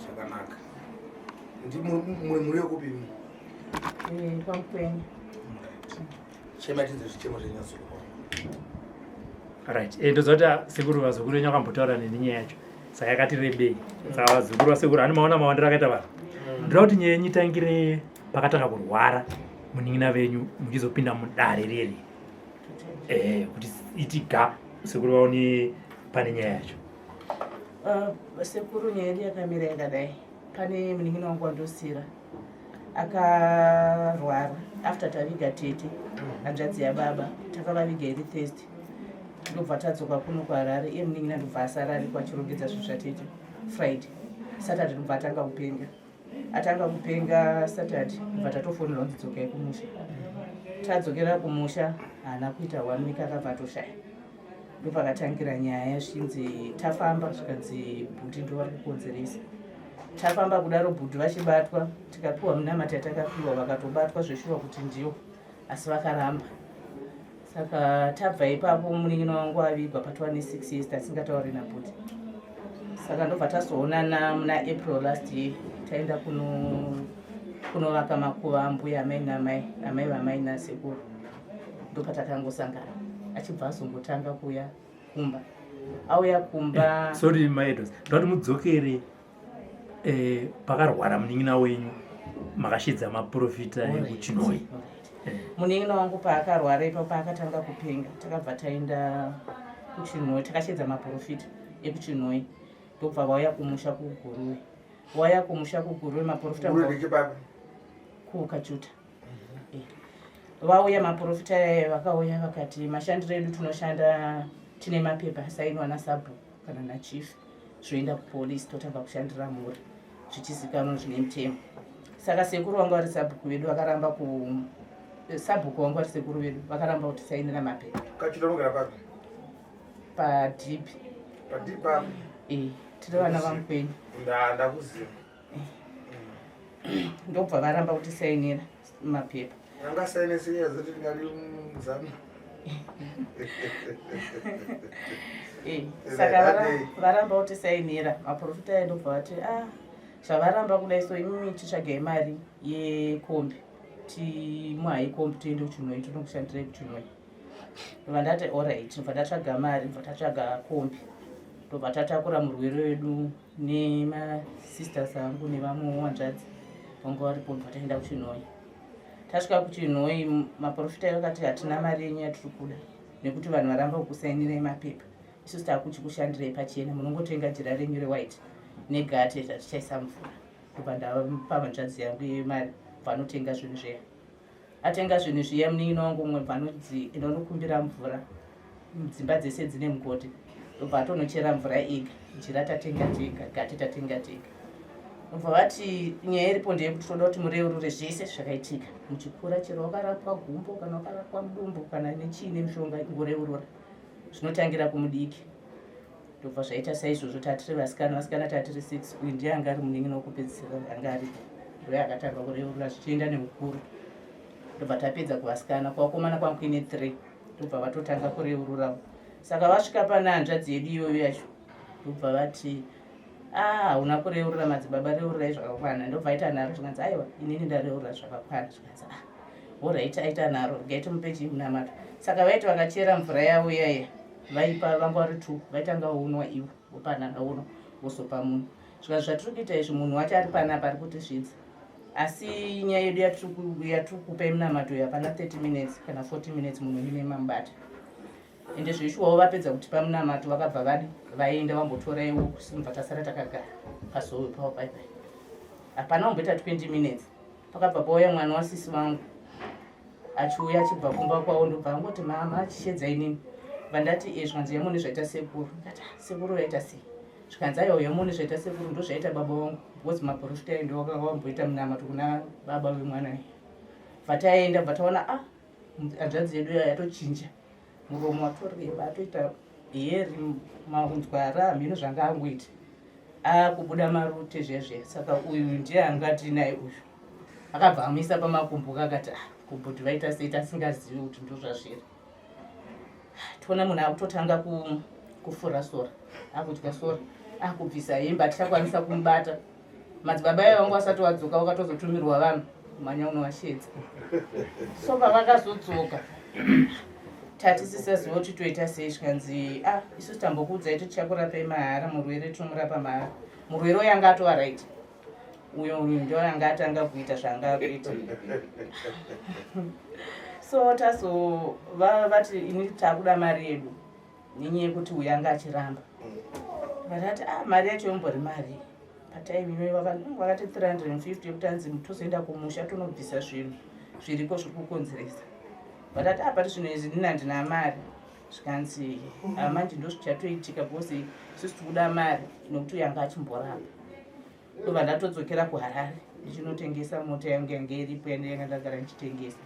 Chakanaka. Ndi muri yokupi? Pamkweni. Chema tinze zvichemo zvenyatso. Alright, ndozota sekuru vazukuru wenyu akambotaura nenyaya yacho. Saka yakati rebei. Saka vazukuru vasekuru ani maona mawandira akaita vanhu. Ndira kuti nyaya yenyu itangire pakatanga kurwara muning'ina venyu muchizopinda mudare riri. Kuti itiga sekuru vaone pane nyaya yacho. Sekuru nyaya yedu yakamira yakadai. Pane muning'ina wangu wandosira akarwara after taviga tete hanzvadzi yababa takavaviga iri Thursday. Ndobva tadzoka kuno kwaRarare. Iye muning'ina ndobva asara ari kwachirongedza zvinhu zvatete Friday. Saturday ndobva atanga kupenga Saturday. Ndobva tatofonera kuti dzokai kumusha. Tadzokera kumusha haana kuita 1 week akabva atoshaya. Ndopakatangira nyaya zvinzi tafamba zvikanzi bhuti ndo vari kukonzeresa. Tafamba kudaro bhudhu vachibatwa, tikapiwa munamati yatakapiwa vakatobatwa zveshuwa kuti ndiwo, asi vakaramba. Saka tabva ipapo munin'ina wangu avigwa pa26 years tasingatauri nabhudhi. Saka ndobva tazoonana muna April last year, taenda kunovaka makuva ambuya amai namai, amai vamai nasekuru. Ndopatakangosangana. Achibva azongotanga kuuya kumba. Auya kumba. Sorry my elders. Ndoti mudzokere pakarwara munin'ina wenyu makashidza maprofita ekuChinoi. Munin'ina wangu paakarwara ipapo paakatanga kupenga, takabva taenda kuChinoi, takashedza maprofita ekuChinoi. Ndobva vauya kumusha kuGuruwe. Vauya kumusha kuGuruwe maprofita kuKachuta. Vauya maprofita vakauya vakati mashandiro edu tunoshanda tine mapepa asainwa naSabhuku kana naChief zvoenda kupolisi totanga kushandira mhuri zvichizikanwa zvine mutemo. Saka sekuru wangu vari Sabhuku vedu vakaramba Sabhuku wangu vari sekuru vedu vakaramba kuti sainira mapepa. Kachuta nogara papi? Padhipi. Padhipi. Tiri vana vamukwenyu. Ndakuziva. Ndobva varamba kuti sainira mapepa. Anga saine sei zoti ngali muzana. Saka varamba kuti sainira maprofita edu bvati zvavaramba kudai so imimi titsvagai mari yekombi. Timwai kombi tiende kuChinoi tinokushandira kuChinoi. Ndobva ndati alright, ndobva ndatsvaga mari, ndobva tatsvaga kombi. Ndobva tatakura murwere wedu nemasisters angu nevamwe wanzvadzi vanga varipo, ndobva taenda kuChinoi. Tasvika kuChinoi maprofita vakati hatina mari yenyu yatiri kuda nekuti vanhu varamba kukusainirai mapepa. Isusu takuchikushandirai pachena, munongotenga jira renyu rewhite negate tatichaisa mvura. Ndobva ndapa hanzvadzi yangu mari vanotenga zvinhu zviya. Atenga zvinhu zviya munin'ina wangu umwe vanodzi inokumbira mvura. Dzimba dzese dzine mugodhi. Ndobva atonochera mvura ega, jira tatenga tega, gate tatenga tega. Ndobva vati nyaya iripo ndeyekuti toda kuti mureurure zvese zvakaitika. Muchikura chero wakarapwa gumbo kana wakarapwa mudumbu kana nechiine mishonga ingoreurura. Zvinotangira kumudiki. Ndobva zvaita saizvozvo tatiri vasikana tatiri 6, uyu ndiye anga ari munin'ina wokupedzisira anga aripo. Ndiye akatanga kureurura zvichienda neukuru. Ndobva tapedza kuvasikana, kuvakomana kwangu ine 3. Ndobva vatotanga kureurura. Saka vasvika pana hanzvadzi yedu iyoyo yacho. Ndobva vati hauna kureurura madzibaba, reururai zvakakwana. Ndobva aita nharo zvikanzi aiwa inini ndareurura zvakakwana. Zvikanzi alright, aita nharo gaiti mupe chimunamato. Saka vaiti vakachera mvura yavo iyaya vaipa vanga vari 2, vaitanga unwa ivo vopanana unwa vosopa munhu. Zvikanzi zvatiri kuita izvi munhu wacho ari panapa ari kutisvidza. Asi nyaya yedu yatiri kupai munamato hapana 30 minutes kana 40 minutes munhu ine mamubata. Ende zvishuwawo vapedza kutipa munamato vakabva vaenda vambotoraiwo simba tasara takagara pazowe pawo paipai. Hapana kumboita 20 minutes pakabva pauya mwana wasisi vangu achiuya achibva kumba kwawo. Ndobva angoti mama achishedza inini. Vandati zvikanzi yamune zvaita sekuru. Ndati sekuru vaita sei? Zvikanzi aiwa yamune zvaita sekuru ndozvaita baba vangu. Because maprofita endo wakanga wamboita munamato kuna baba vemwana uyu. Vataenda vataona hanzvadzi yedu yatochinja. Muromo watoreba atoita heri maunzwara mhino zvanga angoita. Kubuda marute zvezve. Saka uyu ndiye angati naye uyu. Akabva amisa pamakumbo akati kubhuti vaita sei tasingazivi kuti ndozvazviri. Tona munhu akutotanga kufura sora. Akudya sora. Kubvisa hembe atichakwanisa kumubata. Madzibaba ivo vangu vasati wadzoka wakatozotumirwa vanhu kumanya unovashedza. So pavakazodzoka tatisisaziva kuti toita sei. Zvikanzi isusu tambokuudzai tichakurapai mahara, murwere tinomurapa mahara. Murwere uyu anga atova right. Uyu ndio anga atanga kuita zvaanga akuita. So vati ini takuda mari yedu nenyaya yekuti uyu anga achiramba. Vakati mari yacho yombori mari. Pataimi vakati 350 yekuti anzi tozoenda kumusha tonobvisa zvinhu zviriko zviri kukonzeresa. Vakati pati zvinhu izvi nini handina mari. Zvikanzi manje ndozvichatoitika because isusu tikuda mari nokuti uyu anga achimborapa. Ndobva ndatodzokera kuHarare ndichinotengesa mota yangu yange iripo yandanga ndagara ndichitengesa.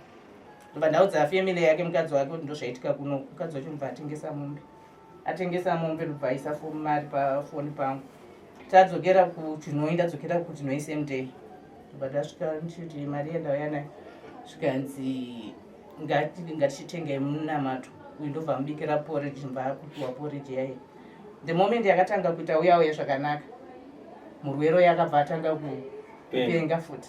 Ndobva ndaudza family yake mukadzi wake kuti ndozvaitika kuno. Mukadzi wacho ndobva atengesa mombe. Atengesa mombe ndobva aisa mari pafoni pangu. tadzokera kuChinoi ndadzokera kuChinoi same day ndobva tasvika ndichiti mari yandauya nayo zvikanzi ngatichitenge munamato uyu ndobva mubikira porridge mbva kupiwa porridge yayo the moment yakatanga kuita uya zvakanaka murwere yakabva atanga kupenga futi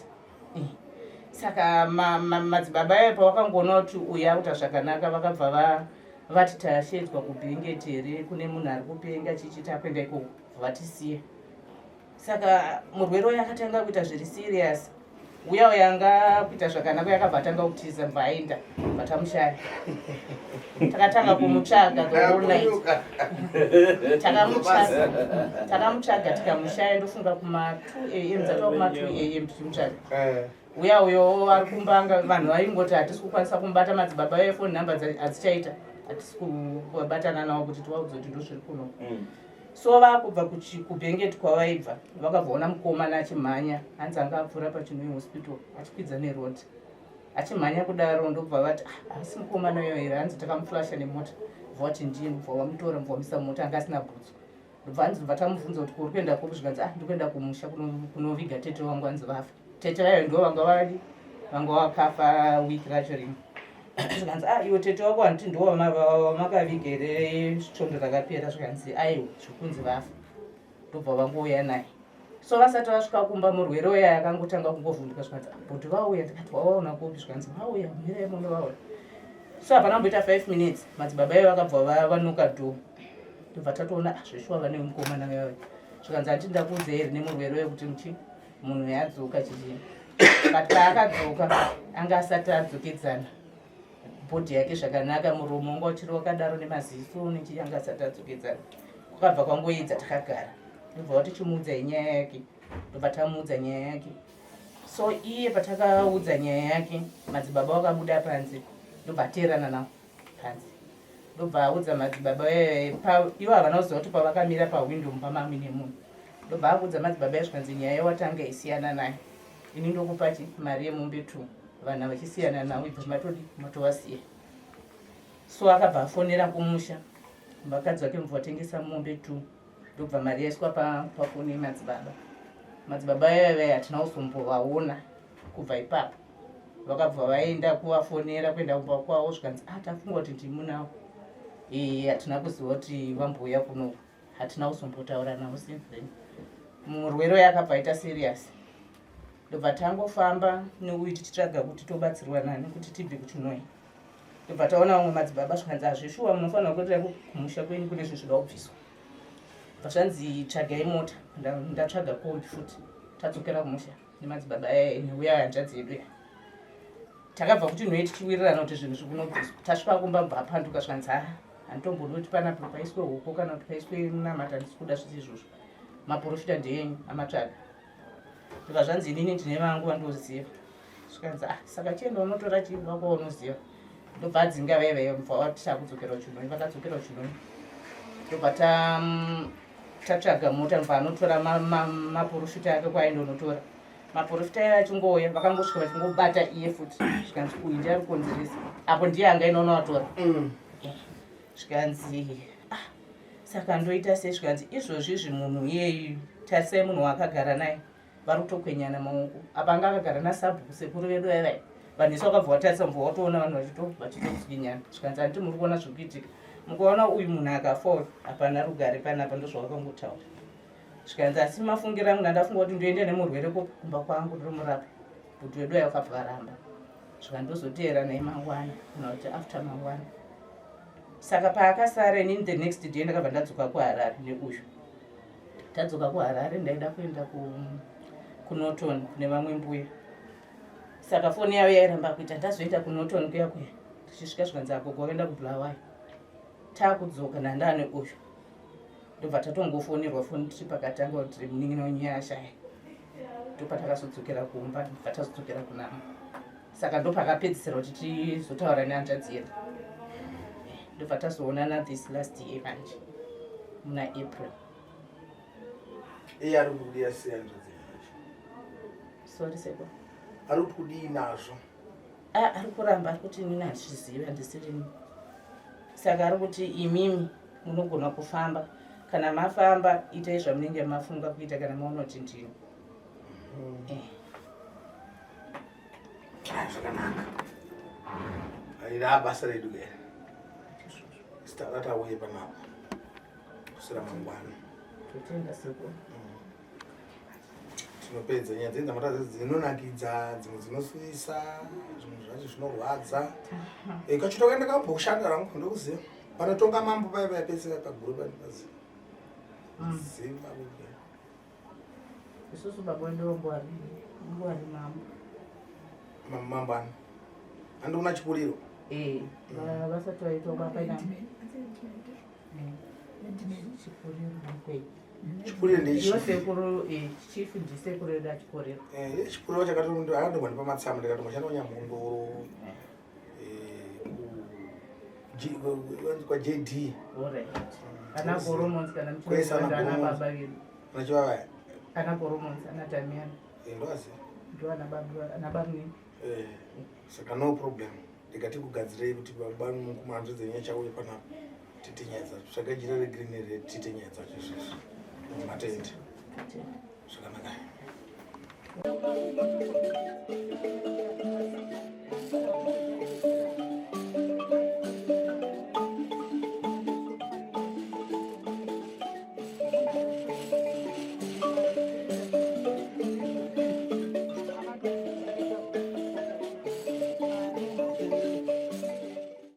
saka madzibaba ayo pavakangoona kuti uya akuita zvakanaka vakabva vati tashedzwa kubhengeti here kune munhu ari kupenga chichiti apenda ikoko vatisiye saka murwere uyo akatanga kuita zviri serious uya yanga kuita zvakanaka yakabva atanga kutiza mbva aenda vatamushaya takatanga kumutsvaga the whole night takamutsvaga tikamushaya ndofunga kuma2 am dzatova kuma2 am tichimutsvaga uya uyo ari kumbanga vanhu vaingoti hatisi kukwanisa kumubata madzibaba efoni nhamba hadzichaita hatisi kubatana navo kuti tivaudza kuti ndozviri kuno so vakubva kubhengeti kwavaibva vakabvaona mukomana achimhanya hanzi anga apfuura paChinoi hospital achikwidza nerodi achimhanya kudaro ndobva vati asi mukomana uyo here hanzi takamuflasha nemota bva vati ndini bva vamutora muvamisa mota anga asina bhutsu ndobva hanzi bva tamubvunza kuti kuri kuenda kupi zvikanzi ndikuenda kumusha kunoviga tete wangu hanzi vafa tete vayo ndo vanga vakafa wiki racho rimwe zvikanzi iwe tete wako handiti ndo wamakaviga here svondo rakapera zvikanzi aiwa zvikunzi vafa ndobva vangouya naye so vasati vasvika kumba murwere uya akangotanga kungovhunduka zvikanzi bhuti vauya ndikati wawaona kupi zvikanzi vauya mirai muno vauya so hapana kumboita 5 minutes madzibaba ivo vakabva vanuka dho ndobva tatoona zveshuwa vane mukomana vayo zvikanzi handiti ndakuudza here nemurwere uyo kuti munhu yadzoka chichini but paakadzoka anga asati adzokedzana bhodhi yake zvakanaka muromo wanga uchiri wakadaro nemaziso nechii anga asati adzokedzana kwakabva kwangoedza takagara ndobva tichimuudza nyaya yake ndobva tamuudza nyaya yake so iye patakaudza nyaya yake madzibaba wakabuda panze ndobva ateerana navo panze ndobva audza madzibaba ivo havana kuziva kuti pavakamira pahwindo mumba mamwe nemunhu ndobva akuudza madzibaba yazvikanzi nyaya yawatanga isiyana naye ini ndokupa mari yemombe 2 vanhu vachisiyana navo ibva matovasiya so akabva afonera kumusha vakadzi vake mubva vatengesa mombe 2 ndobva mari yaiswa pafoni madzibaba yavai hatina kuzombovaona kubva ipapo vakabva vaenda kuvafonera kuenda kumba kwavo zvikanzi tafunga kuti ndimunavo hatina kuziva kuti vambouya kuno hatina kuzombotaura navo since then murwere uyo akabva aita serious ndobva tangofamba neuyu tichitsvaga kuti tobatsirwa nani kuti tibve kuChinoi ndobva taona vamwe madzibaba zvikanzi hazvishuwa munofanira kuenda kumusha kwenyu kune zvinhu zvida kubviswa bva zvanzi tsvagai mota ndatsvaga kombi futi tadzokera kumusha nemadzibaba neuya hanzvadzi yedu ya takabva kuChinoi tichiwirirana kuti zvinhu zvikunobviswa tasvika kumba mbva apanduka zvikanzi handitombodi kuti panapo paiswe huko kana kuti paiswe munamata handisi kuda zvisi izvozvo maprofita ndeyenyu amatsvaga ndobva zvanzi inini ndine vangu vandoziva zvikanzi saka chienda unotora chii vako unoziva ndobva adzinga vaivai mubva vati takudzokera kuChinoi vakadzokera kuChinoi ndobva tatsvaga mota mubva anotora maprofita ake kwaindonotora maprofita iye achingouya vakangosvika vachingobata iye futi zvikanzi uyu ndiye ari kukonzeresa apo ndiye anga inoona watora zvikanzi saka ndoita sei zvikanzi izvozvizvi munhu iyeyu tarisai munhu waakagara naye vari kutokwenyana maoko apa anga akagara nasabhuku sekuru vedu vaivai vanhu isu vakabva vatarisa mubva watoona vanhu vachitotswinyana zvikanzi handiti muri kuona zviri kuitika mukaona uyu munhu akafawo hapana rugare panapa ndozvavakangotaura zvikanzi asi mafungira munhu andafunga kuti ndoenda nemurwere kumba kwangu ndomurapa bhuti wedu ayo vakabva varamba zvikandozoteera naye mangwana kana kuti after mangwana saka paakasara inini the next day ndakabva ndadzoka kuHarare neuyu tadzoka kuHarare ndaida kuenda kuNorton kune vamwe mbuya saka foni yavo yairamba kuita ndazoenda kuNorton kuya tichisvika zvikanzi agogo wakaenda kuBulawayo taakudzoka nandane uyu ndobva tatongofonirwa foni tiri pakatanga kuti munin'ina wenyu yashaya ndopatakazodzokera kumba ndobva tazodzokera kunama saka ndopakapedzisira kuti tizotaura nehanzvadzi yedu ndobva tazoonana this last year manje muna April ari kudi yasiyana sorry seko ari kudi nazvo ari kuramba ari kuti inini handizvizivi handisiri saka ari kuti imimi munogona kufamba kana mafamba itai zvamunenge mafunga kuita kana maunoti ndini. Zvakanaka. Aida basa redu ke. Starata uye panapa. Kusira mangwana. Totenda seko. Tinopedza nyaya dzenza dzinonakidza, dzimwe dzinosvisa, zvimwe zvacho zvinorwadza. Kacho tokaenda kambo kushanda rangu ndokuziva. Panotonga mambo paya pese paguru panozi. Ziva uke. Isusu baba ndo ngwari mambo. Mambo ano. Andona chipuriro. Vasati vaitwa kwapaina. Chipuriro ndicho. Yosekuru chief ndisekuru da chipuriro. Chipuriro chakatondo akandogwa nepamatsama ndikatomoshanda nyamundoro. Kwa JD. Alright. Ana hormones kana mchoro ana baba vedu. Unachova ana hormones ana Damian. Ndoazi. Ndo ana baba nini? Saka no problem. Ndikati kugadzirei kuti baba mukumanzwe dzenya chauye panapa. Titinyedza. Zvakajira regreen red titinyedza izvozvo. Matende. Zvakanaka.